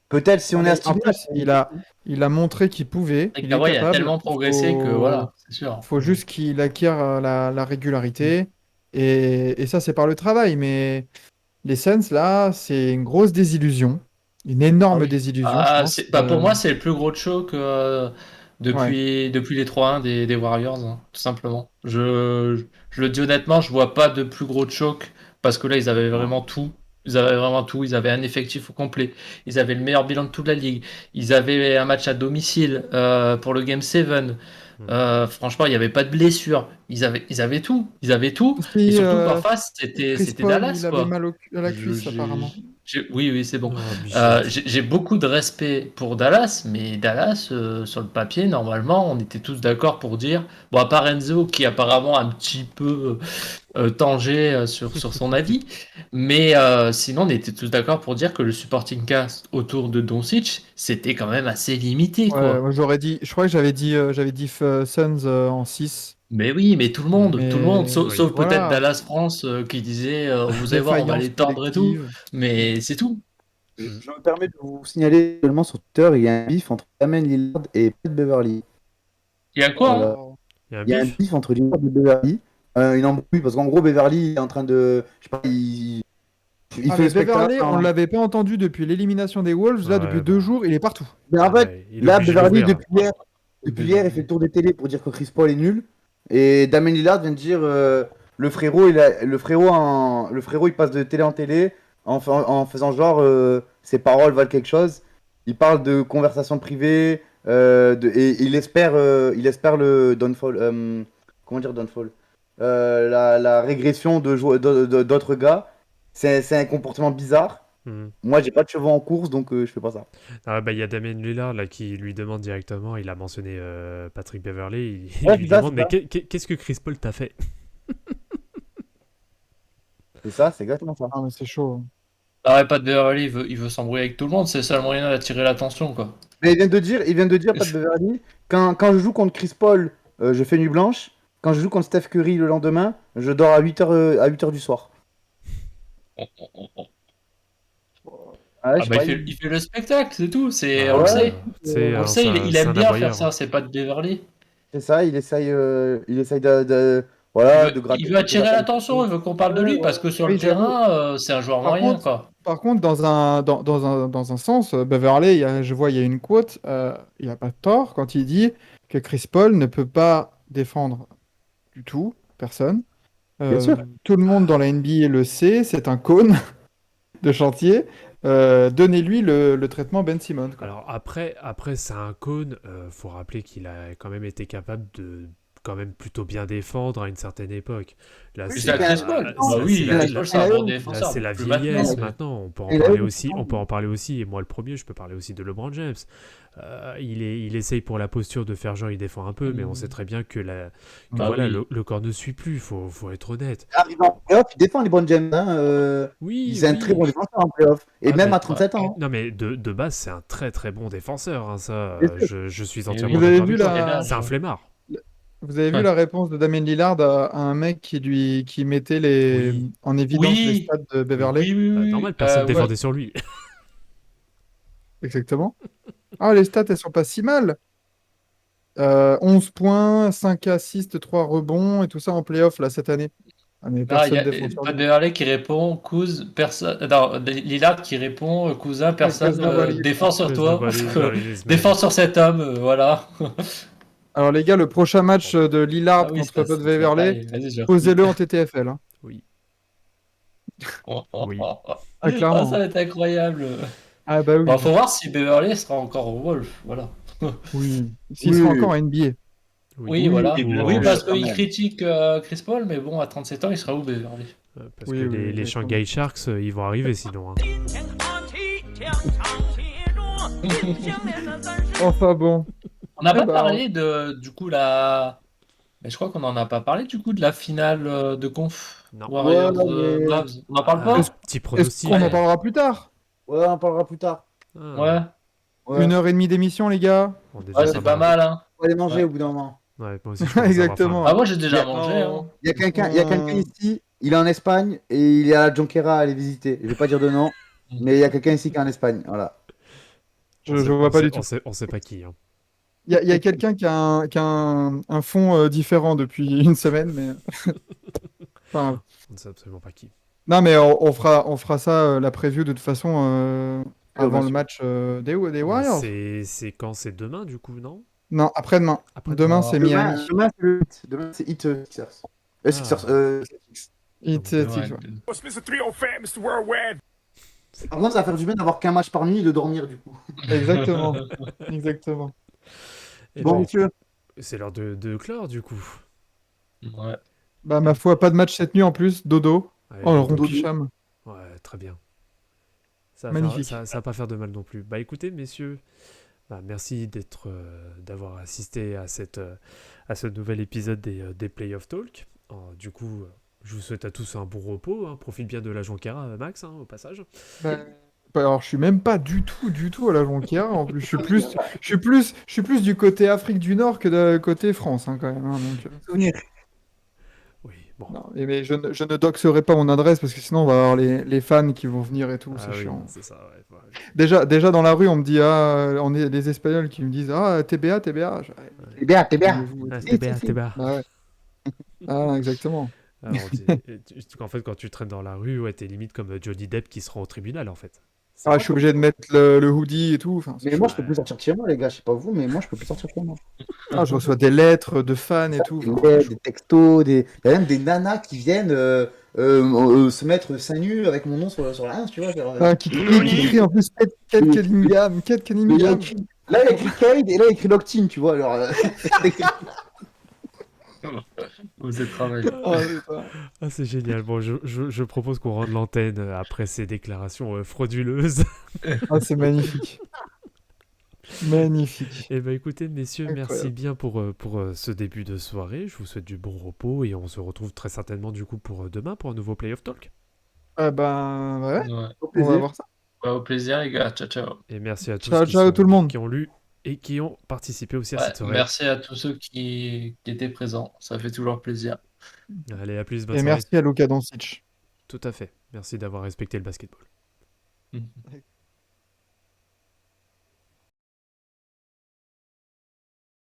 peut-être si Non, on est à mais ce en niveau-là. plus, il a montré qu'il pouvait, Et il est Kawhi a capable. tellement progressé que voilà, c'est sûr. Faut juste qu'il acquiert la régularité. Et ça, c'est par le travail. Mais les Suns, là, c'est une grosse désillusion. Une énorme Ah oui. désillusion, je pense. Pour moi, c'est le plus gros choc Ouais. depuis les 3-1 des Warriors, hein, tout simplement. Je le dis honnêtement, je vois pas de plus gros choc parce que là, ils avaient vraiment tout. Ils avaient vraiment tout. Ils avaient un effectif au complet. Ils avaient le meilleur bilan de toute la ligue. Ils avaient un match à domicile pour le Game 7. Franchement, il n'y avait pas de blessure. Ils avaient tout. Ils avaient tout. Et Si surtout qu'en face, Chris c'était Paul, Dallas, il avait quoi. mal à la Je- cuisse, j'ai- apparemment. Oui, oui, c'est bon. Oh, bichette. J'ai beaucoup de respect pour Dallas, mais Dallas, sur le papier, normalement, on était tous d'accord pour dire, bon, à part Enzo qui apparemment a un petit peu tangé sur son avis, mais sinon, on était tous d'accord pour dire que le supporting cast autour de Doncic, c'était quand même assez limité, Ouais, quoi. moi, je crois que j'avais dit Suns en 6. Mais oui, mais tout le monde, Mais sauf, oui. sauf peut-être voilà, Dallas France qui disait, vous allez voir, on va défaillance les tordre et tout, collective. mais c'est tout. Je me permets de vous signaler également sur Twitter, il y a un bif entre Damian Lillard et Pat Beverly. Il y a quoi, hein? Voilà. Oh. Il y a un Il y a un bif. bif entre Lillard et Beverly. Une embrouille, parce qu'en gros, Beverly est en train de. Je sais pas, il Ah, fait mais le spectacle. Beverly, on ne l'avait pas entendu depuis l'élimination des Wolves. Là, Ouais, depuis bah. 2 jours, il est partout. Mais en fait, Ouais, il est là, obligé Beverly, d'ouvrir. depuis hier, il fait le tour des télés pour dire que Chris Paul est nul. Et Damian Lillard vient de dire le frérot, il passe de télé en télé en faisant genre ses paroles valent quelque chose. Il parle de conversations privées, et il espère le downfall. Comment dire downfall? La régression d'autres gars. C'est un comportement bizarre. Mhm. Moi, j'ai pas de chevaux en course, donc je fais pas ça. Ah, bah, il y a Damien Lillard là, qui lui demande directement, il a mentionné Patrick Beverley, il Ouais, lui c'est ça, demande, c'est mais ça. qu'est-ce que Chris Paul t'a fait? C'est ça, c'est exactement ça. Ah, mais c'est chaud. Ah, pas de Beverly, il veut s'embrouiller avec tout le monde, c'est le seul moyen d'attirer l'attention, quoi. Mais il vient de dire, Pat Beverly, quand je joue contre Chris Paul, je fais nuit blanche. Quand je joue contre Steph Curry le lendemain, je dors à 8h du soir. Ah, je Ah sais bah pas, il fait le spectacle, c'est tout, c'est, Ah, on le ouais. sait. tu sais, On le hein, sait, il c'est aime un bien faire aboyeur. ça, c'est pas de Beverly. c'est ça, il essaye voilà, de gratter Il veut quelques attirer appels. l'attention, il veut qu'on parle de lui, parce que sur le Oui, j'avoue. terrain, c'est un joueur Par moyen, contre, quoi. par contre, dans un sens, Beverley, je vois, il y a une quote, il n'a pas tort quand il dit que Chris Paul ne peut pas défendre du tout, personne. Bien sûr. Tout le monde dans la NBA le sait, c'est un cône de chantier. Donnez-lui le traitement Ben Simmons, quoi. Alors après c'est un cône, faut rappeler qu'il a quand même été capable de quand même plutôt bien défendre à une certaine époque. Là, Oui, c'est c'est à Chris Paul. Bah oui, la, Chris Paul, c'est un bon là, défenseur. c'est la Plus vieillesse maintenant. maintenant. On peut en Il a parler eu- aussi. On peut en parler aussi. Et moi, le premier, je peux parler aussi de LeBron James. Il essaye pour la posture de faire genre, il défend un peu, mais on sait très bien que Bah voilà, oui. le corps ne suit plus. Faut être honnête. Arrivé en playoff, il défend les LeBron James. Oui, Il est un très bon défenseur en playoff. Et Ah, même mais- à 37 ans. Non, mais de base, c'est un très très bon défenseur. Hein, ça, Bien sûr. je suis Et entièrement Vous avez d'accord vu avec toi. la- C'est un flemmard. Vous avez vu Ouais. la réponse de Damien Lillard à un mec qui mettait Oui. en évidence les Oui. stats de Beverley? Oui, oui, oui. Normal, personne Ouais. défendait sur lui. Exactement. Ah, les stats, elles sont pas si mal. 11 points, 5 assists, 3 rebonds et tout ça en playoff là cette année. Ah, mais Ah, il y personne a défend sur pas lui. de Beverly qui répond, personne. Non, Lillard qui répond, cousin, personne nobody. défend sur There's toi. nobody better than this man. Défends sur cet homme, voilà. Alors les gars, le prochain match de Lillard Ah oui, contre ça, Pat c'est Beverley, pareil. Vas-y, je posez-le en TTFL. Hein. Oui. Oh, Oui. Ah, clairement. ça va être incroyable. Ah bah oui. Bon, faut voir si Beverly sera encore au Wolf, voilà. Oui. S'il Oui. sera encore en NBA. Oui, voilà. oui, Oui, parce quand qu'il même. critique Chris Paul, mais bon, à 37 ans, il sera où Beverly? Parce Oui, que oui, les exactement. Shanghai Sharks, ils vont arriver sinon. Hein. Enfin bon. On n'a Eh pas ben, parlé du coup, Mais je crois qu'on n'en a pas parlé du coup de la finale de conf. Non. Warriors Ouais, mais- Mavs. On n'en parle pas? Petit Est-ce pronostic. qu'on en parlera plus tard? Ouais, on en parlera plus tard. Ah, Ouais, Ouais. 1h30 d'émission, les gars. bon, déjà, Ouais, c'est pas mal, hein. On va aller manger Ouais. au bout d'un moment. Ouais, moi aussi, je commence à avoir Exactement. faim. Ah, moi j'ai déjà Yeah. mangé, hein. Il y a quelqu'un ici, il est en Espagne et il est à la Junquera à aller visiter. Je vais pas dire de nom, mais il y a quelqu'un ici qui est en Espagne. Voilà. Je vois pas du tout. On sait pas qui. Hein. Il y a quelqu'un qui a un fond différent depuis une semaine, mais. Enfin, On ne sait absolument pas qui. non, mais on fera ça, la preview de toute façon, avant bien le sûr. match des Warriors. C'est quand? C'est demain, du coup, non? Non, après-demain. Après-demain. Demain, c'est Miami. Demain, c'est Heat Sixers. Ah. Sixers, Celtics. It, Ouais. Celtics, ouais. What's Mr. 305, Mr. Worldwide? Par contre, ça va faire du bien d'avoir qu'un match par nuit et de dormir du coup. Exactement. Exactement. Eh Bon, ben, monsieur. c'est l'heure de clore, du coup. Ouais. Bah, ma foi, pas de match cette nuit en plus. Dodo. Allez, Oh, le dodo. rompicham. Ouais, très bien. Ça Magnifique. ça va pas faire de mal non plus. Bah écoutez, messieurs, merci d'avoir assisté à ce nouvel épisode des Playoff Talk. Du coup, je vous souhaite à tous un bon repos. Hein. Profite bien de la Jonquera, Max, hein, au passage. Bah, alors, je suis même pas du tout à la Jonquière. En plus, je suis plus du côté Afrique du Nord que de côté France, hein, quand même. Hein, donc, Oui, bon. non, mais je ne doxerai pas mon adresse parce que sinon on va avoir les fans qui vont venir et tout. Ah C'est oui, chiant. c'est ça, ouais. Déjà dans la rue, on me dit on est des Espagnols qui me disent TBA. T'es bien, t'es bien. Calmez-vous. Ah, Si, t'es bien, si, si. t'es bien. Ah ouais. Ah, exactement. Alors, en fait, quand tu traînes dans la rue, ouais, t'es limite comme Johnny Depp qui se rend au tribunal, en fait. C'est Ah, je suis obligé de mettre le hoodie et tout. Enfin, c'est Mais chaud. moi, je peux plus sortir de chez moi, les gars. Je sais pas vous, mais moi, je peux plus sortir de chez moi. Ah, je reçois des lettres de fans et tout. Des Enfin, lettres, des textos, il y a même des nanas qui viennent se mettre seins nus avec mon nom sur la hanche, tu vois. Genre, qui crie en plus Kate Cunningham. Kate mais il y a Cunningham. écrit Là, il a écrit Cade et là, il a écrit Locked-in, tu vois. Alors, Vous êtes travaillé. Oh, putain. Ah, c'est génial. Bon, je propose qu'on rende l'antenne après ces déclarations frauduleuses. Ah, c'est magnifique. Magnifique. Eh ben écoutez, messieurs, merci Incroyable. bien pour ce début de soirée. Je vous souhaite du bon repos et on se retrouve très certainement du coup pour demain pour un nouveau Playoff Talk. Ah ben, ouais, Ouais. au on va plaisir. voir ça. Ouais, au plaisir, les gars. Ciao, ciao. Et merci à tous Ciao, ciao tout le monde. qui ont lu et qui ont participé aussi à Ouais, cette soirée. merci à tous ceux qui étaient présents. Ça fait toujours plaisir. Allez, à plus, bonne Et soirée. merci à Luka Doncic. Tout à fait. Merci d'avoir respecté le basketball. Mhm.